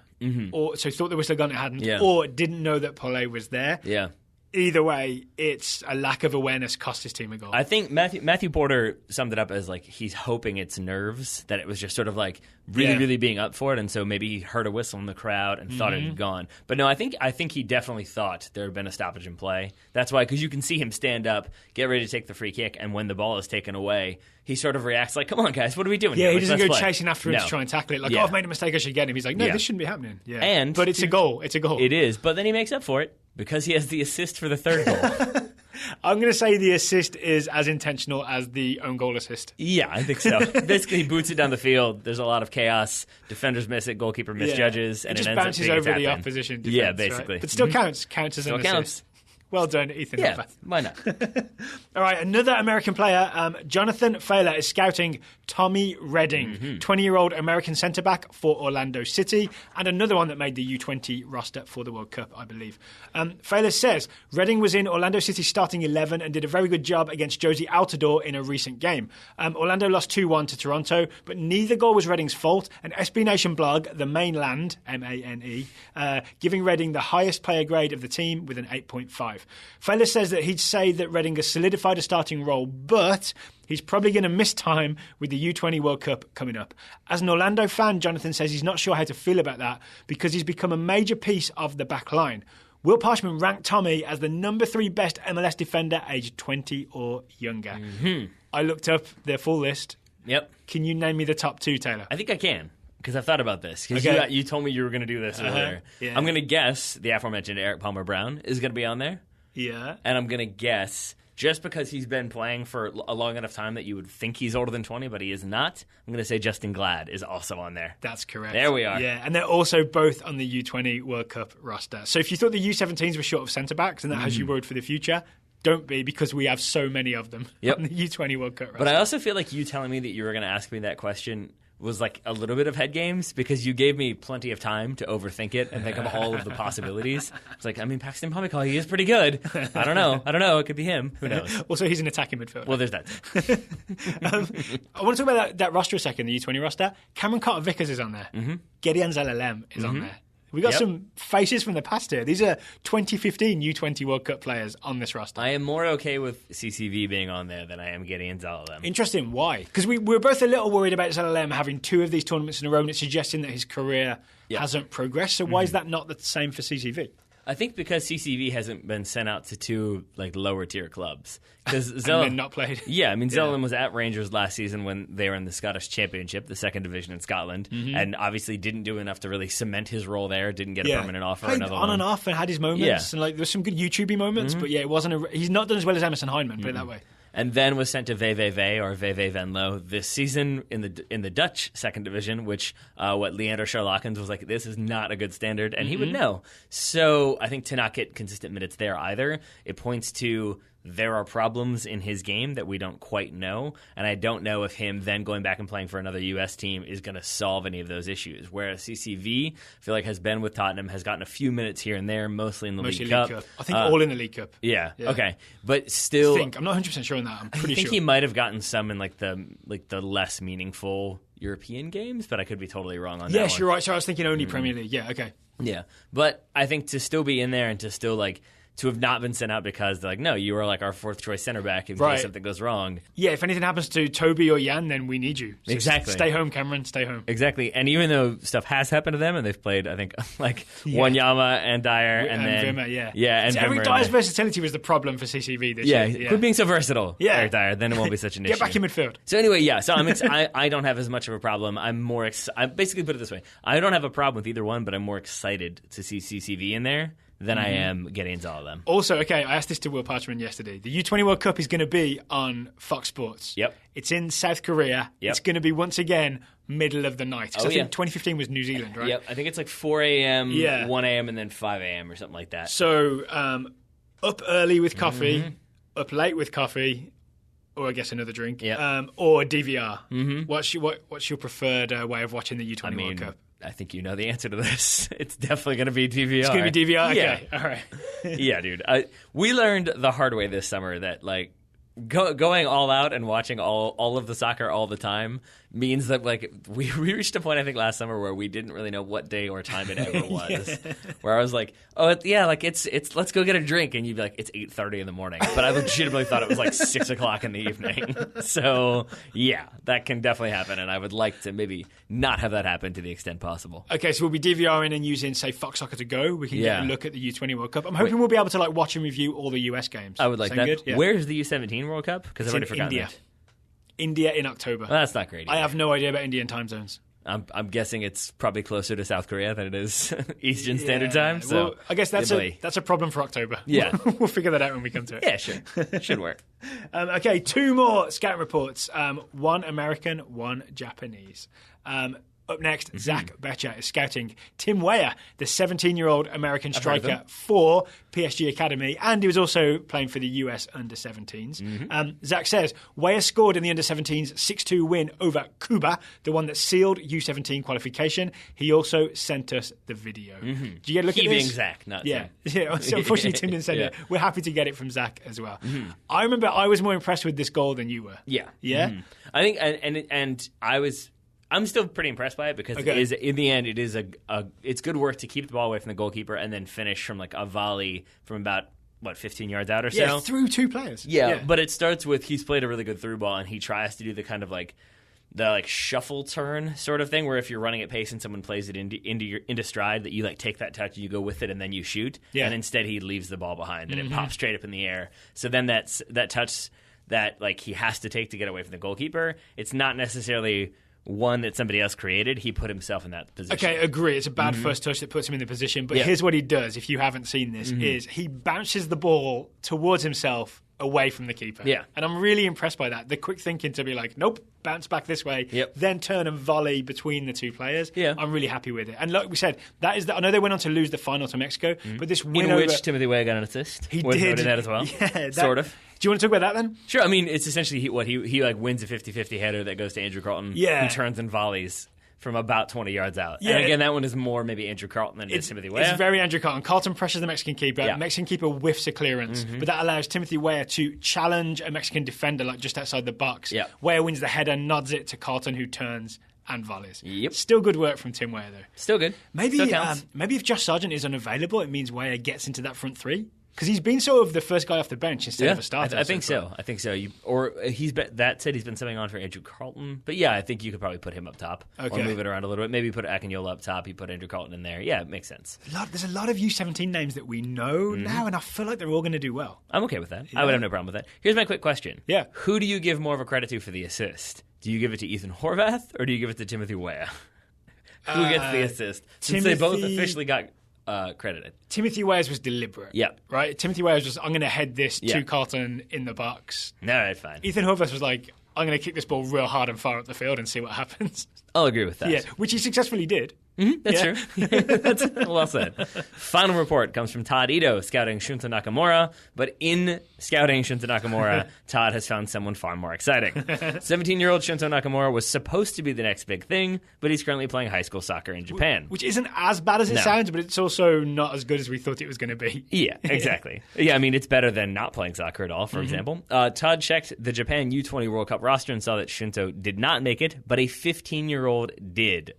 or so thought the whistle had gone, it hadn't, or didn't know that Polet was there. Yeah. Either way, it's a lack of awareness cost his team a goal. I think Matthew Porter summed it up as like he's hoping it's nerves, that it was just sort of like really being up for it, and so maybe he heard a whistle in the crowd and thought it had gone. But no, I think he definitely thought there had been a stoppage in play. That's why, because you can see him stand up, get ready to take the free kick, and when the ball is taken away, he sort of reacts like, come on, guys, what are we doing here? He Like, doesn't go play. chasing after him to try and tackle it. Like, I've made a mistake, I should get him. He's like, no, this shouldn't be happening. Yeah. But it's a goal. It's a goal. It is. But then he makes up for it because he has the assist for the third goal. I'm going to say the assist is as intentional as the own goal assist. Yeah, I think so. Basically, he boots it down the field. There's a lot of chaos. Defenders miss it. Goalkeeper misjudges. And it just ends bounces up over the tap-in. opposition defense. Yeah, basically. Right? But still counts. Counts as an assist. Well done, Ethan Horvath. Why not? All right, another American player, Jonathan Failer, is scouting Tommy Redding, 20-year-old American centre-back for Orlando City, and another one that made the U20 roster for the World Cup, I believe. Failer says, Redding was in Orlando City's starting 11 and did a very good job against Josie Altidore in a recent game. Orlando lost 2-1 to Toronto, but neither goal was Redding's fault, and SB Nation blog, The Mainland, M-A-N-E, giving Redding the highest player grade of the team with an 8.5. 5. Fela says that he'd say that Reading has solidified a starting role, but he's probably going to miss time with the U20 World Cup coming up. As an Orlando fan, Jonathan says he's not sure how to feel about that because he's become a major piece of the back line. Will Parchman ranked Tommy as the number 3 best MLS defender aged 20 or younger. I looked up their full list. Yep. Can you name me the top 2, Taylor? I think I can, because I've thought about this. Because you told me you were going to do this earlier. Yeah. I'm going to guess the aforementioned Eric Palmer-Brown is going to be on there. Yeah. And I'm going to guess, just because he's been playing for a long enough time that you would think he's older than 20, but he is not, I'm going to say Justin Glad is also on there. That's correct. There we are. Yeah, and they're also both on the U20 World Cup roster. So if you thought the U17s were short of centre-backs and that has you worried for the future, don't be, because we have so many of them on the U20 World Cup roster. But I also feel like you telling me that you were going to ask me that question was like a little bit of head games, because you gave me plenty of time to overthink it and think of all of the possibilities. It's like, I mean, Paxton Pomykal, he is pretty good. I don't know. It could be him. Who knows? Also, he's an attacking midfielder. Well, there's that. I want to talk about that roster a second, the U20 roster. Cameron Carter-Vickers is on there. Gideon Zelalem is on there. We got some faces from the past here. These are 2015 U20 World Cup players on this roster. I am more okay with CCV being on there than I am Gideon Zelalem. Interesting. Why? Because we were both a little worried about Zelalem having 2 of these tournaments in a row, and it's suggesting that his career hasn't progressed. So why is that not the same for CCV? I think because CCV hasn't been sent out to 2 like lower tier clubs. Because and then not played. Yeah, I mean, Zelalem was at Rangers last season when they were in the Scottish Championship, the 2nd division in Scotland, and obviously didn't do enough to really cement his role there. Didn't get a permanent offer. Played another on one. and off and had his moments, and like there was some good YouTubey moments, but it wasn't. He's not done as well as Emerson Hyndman, put it that way. And then was sent to VVV or VV Venlo this season in the Dutch 2nd division, which what Leander Charlakens was like, this is not a good standard, and he would know. So I think to not get consistent minutes there either, it points to there are problems in his game that we don't quite know, and I don't know if him then going back and playing for another U.S. team is going to solve any of those issues. Whereas CCV, I feel like, has been with Tottenham, has gotten a few minutes here and there, mostly in the League Cup. I think all in the League Cup. Yeah, okay. But still... I'm not 100% sure on that. I'm pretty sure. I think he might have gotten some in the less meaningful European games, but I could be totally wrong on that one. Yes, you're right. So I was thinking only Premier League. Yeah, okay. Yeah, but I think to still be in there and to still to have not been sent out because they're like, no, you are like our 4th choice center back in case something goes wrong. Yeah, if anything happens to Toby or Jan, then we need you. So exactly. Stay home, Cameron. Stay home. Exactly. And even though stuff has happened to them, and they've played, I think, Wanyama and Dyer and then Vimmer, and so Dyer's versatility was the problem for CCV this year. Yeah, quit being so versatile, Eric Dyer. Then it won't be such an issue. Get back in midfield. So anyway, so I don't have as much of a problem. I basically put it this way: I don't have a problem with either one, but I'm more excited to see CCV in there than I am getting into all of them. Also, I asked this to Will Parchman yesterday. The U20 World Cup is going to be on Fox Sports. Yep. It's in South Korea. Yep. It's going to be, once again, middle of the night. Because I think 2015 was New Zealand, right? Yep. I think it's like 4 a.m., 1 a.m., and then 5 a.m. or something like that. So, up early with coffee, up late with coffee, or I guess another drink, or DVR. What's your preferred way of watching the U20 World Cup? I think you know the answer to this. It's definitely going to be DVR. It's going to be DVR? Okay, all right. Yeah, dude. We learned the hard way this summer that, going all out and watching all of the soccer all the time means that we reached a point, I think, last summer where we didn't really know what day or time it ever was. Where I was like, it's let's go get a drink, and you'd be like, it's 8:30 in the morning, but I legitimately thought it was 6 o'clock in the evening. So yeah, that can definitely happen, and I would like to maybe not have that happen to the extent possible. Okay, so we'll be DVRing and using, say, Fox Soccer to go. We can get a look at the U20 World Cup. I'm hoping we'll be able to watch and review all the US games. I would like that. Good? Yeah. Where's the U17 World Cup? Because I've already forgotten it. India in October. Well, that's not great either. I have no idea about Indian time zones. I'm guessing it's probably closer to South Korea than it is Eastern Standard Time. So well, I guess that's a problem for October. Yeah. We'll figure that out when we come to it. Yeah, sure. Should work. Okay, 2 more scouting reports. 1 American, 1 Japanese. Up next, Zach Betcher is scouting Tim Weah, the 17-year-old American striker for PSG Academy, and he was also playing for the US under-17s. Zach says, Weah scored in the under-17s 6-2 win over Cuba, the one that sealed U17 qualification. He also sent us the video. Do you get a look at this? Being Zach, not Tim. Yeah, so unfortunately Tim didn't send it. We're happy to get it from Zach as well. I remember I was more impressed with this goal than you were. Yeah. Yeah? I think, and I'm still pretty impressed by it because it is, in the end, it's good work to keep the ball away from the goalkeeper and then finish from a volley from about 15 yards out or so? Yeah, through two players. Yeah, but it starts with he's played a really good through ball, and he tries to do the kind of the shuffle turn sort of thing, where if you're running at pace and someone plays it into stride, that you take that touch, you go with it, and then you shoot. Yeah. And instead he leaves the ball behind, and it pops straight up in the air. So then that touch that he has to take to get away from the goalkeeper, it's not necessarily one that somebody else created. He put himself in that position. Okay, agree. It's a bad first touch that puts him in the position. But here's what he does, if you haven't seen this, is he bounces the ball towards himself away from the keeper. Yeah. And I'm really impressed by that. The quick thinking to be nope, bounce back this way, then turn and volley between the two players. Yeah. I'm really happy with it. And like we said, that is I know they went on to lose the final to Mexico, but this win in which Timothy Weah got an assist. He did that as well. Yeah, sort of. Do you want to talk about that then? Sure. I mean, it's essentially he wins a 50-50 header that goes to Andrew Carlton. Yeah. Who turns and volleys from about 20 yards out. Yeah. And again, that one is more maybe Andrew Carlton than Timothy Weah. It's very Andrew Carlton. Carlton pressures the Mexican keeper. Yeah. Mexican keeper whiffs a clearance, but that allows Timothy Weah to challenge a Mexican defender just outside the box. Yeah. Weah wins the header, nods it to Carlton, who turns and volleys. Yep. Still good work from Tim Weah, though. Still good. Maybe if Josh Sargent is unavailable, it means Weah gets into that front three. Because he's been sort of the first guy off the bench instead of a starter. I think so. That said, he's been subbing on for Andrew Carlton. But yeah, I think you could probably put him up top or move it around a little bit. Maybe put Akinyola up top. You put Andrew Carlton in there. Yeah, it makes sense. There's a lot of U17 names that we know now, and I feel like they're all going to do well. I'm okay with that. Yeah. I would have no problem with that. Here's my quick question. Yeah. Who do you give more of a credit to for the assist? Do you give it to Ethan Horvath or do you give it to Timothy Weah? Who gets the assist? Since they both officially got credited. Timothy Weah's was deliberate. Yeah. Right? Timothy Weah's was, I'm going to head this to Carlton in the box. No, right, fine. Ethan Horvath was I'm going to kick this ball real hard and far up the field and see what happens. I'll agree with that. Yeah, which he successfully did. That's true. That's well said. Final report comes from Todd Ito, scouting Shunta Nakamura. But in scouting Shunta Nakamura, Todd has found someone far more exciting. 17-year-old Shunta Nakamura was supposed to be the next big thing, but he's currently playing high school soccer in Japan. Which isn't as bad as it sounds, but it's also not as good as we thought it was going to be. Yeah, exactly. Yeah, I mean, it's better than not playing soccer at all, for example. Todd checked the Japan U20 World Cup roster and saw that Shunto did not make it, but a 15-year-old did.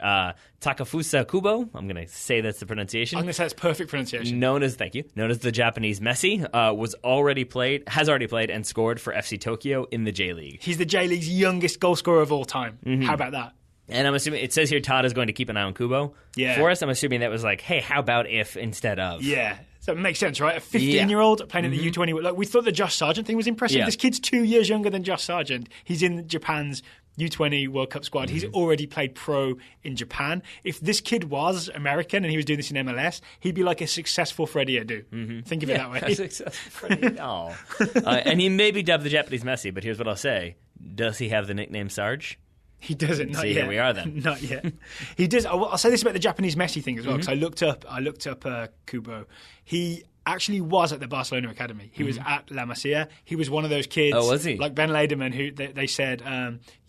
Takafusa Kubo, I'm going to say that's the pronunciation. I'm going to say it's perfect pronunciation. Known as the Japanese Messi, has already played and scored for FC Tokyo in the J-League. He's the J-League's youngest goal scorer of all time. How about that? And I'm assuming, it says here Todd is going to keep an eye on Kubo. Yeah. For us, I'm assuming that was hey, how about if instead of? Yeah. So it makes sense, right? A 15-year-old playing at the U20. We thought the Josh Sargent thing was impressive. Yeah. This kid's 2 years younger than Josh Sargent. He's in Japan's U20 World Cup squad. He's already played pro in Japan. If this kid was American and he was doing this in MLS, he'd be like a successful Freddie Adu. Think of it that way. A successful Freddie. Oh. And he may be dubbed the Japanese Messi, but here's what I'll say. Does he have the nickname Sarge? He doesn't. Not yet. Here we are then. Not yet. He does. I'll say this about the Japanese Messi thing as well, because I looked up Kubo. He actually was at the Barcelona Academy. He was at La Masia. He was one of those kids. Oh, was he? Like Ben Lederman, who they said,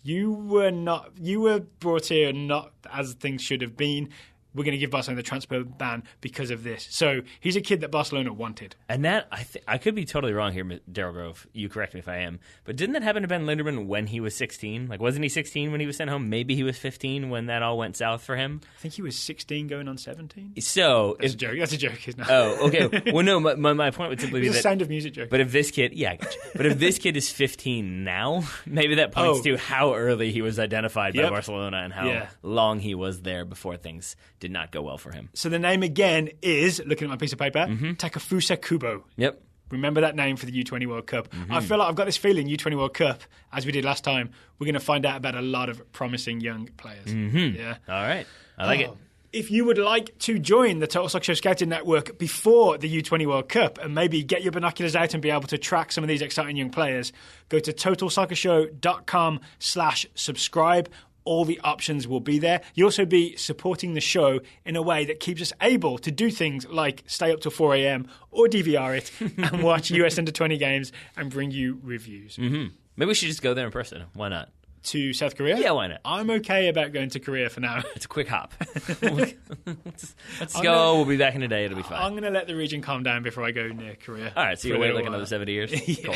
you were brought here not as things should have been. We're going to give Barcelona the transfer ban because of this. So he's a kid that Barcelona wanted. And that, I could be totally wrong here, Daryl Grove. You correct me if I am. But didn't that happen to Ben Linderman when he was 16? Wasn't he 16 when he was sent home? Maybe he was 15 when that all went south for him? I think he was 16 going on 17. So That's a joke. That's a joke, isn't it? Oh, okay. Well, no, my point would simply be that... It's a Sound of Music joke. But if this kid... Yeah, I got you. But if this kid is 15 now, maybe that points to how early he was identified by Barcelona and how long he was there before things did not go well for him. So the name again is, looking at my piece of paper, Takafusa Kubo. Yep. Remember that name for the U20 World Cup. I feel like I've got this feeling U20 World Cup, as we did last time, we're going to find out about a lot of promising young players. Yeah. All right. I like it. If you would like to join the Total Soccer Show Scouting Network before the U20 World Cup and maybe get your binoculars out and be able to track some of these exciting young players, go to TotalSoccerShow.com/subscribe. All the options will be there. You'll also be supporting the show in a way that keeps us able to do things like stay up till 4 a.m. or DVR it and watch US Under-20 games and bring you reviews. Maybe we should just go there in person. Why not? To South Korea? Yeah, why not? I'm okay about going to Korea for now. It's a quick hop. Let's go. We'll be back in a day. It'll be fine. I'm going to let the region calm down before I go near Korea. All right, so you'll wait another 70 years? Cool.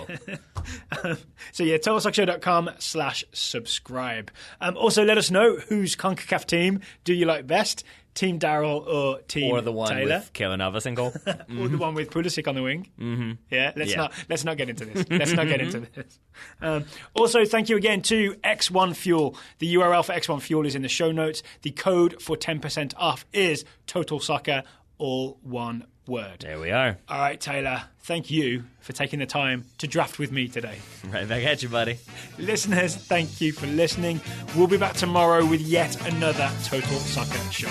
So yeah, TotalSoccerShow.com/subscribe. Also, let us know whose CONCACAF team do you like best. Team Daryl or Team or the one Taylor. with Keylor Navas in goal, or the one with Pulisic on the wing. Mm-hmm. Yeah, let's not get into this. Let's not get into this. Also, thank you again to X1 Fuel. The URL for X1 Fuel is in the show notes. The code for 10% off is TOTALSOCCER, all one word. There we are. All right, Taylor, thank you for taking the time to draft with me today. Right back at you, buddy. Listeners, thank you for listening. We'll be back tomorrow with yet another Total Soccer show.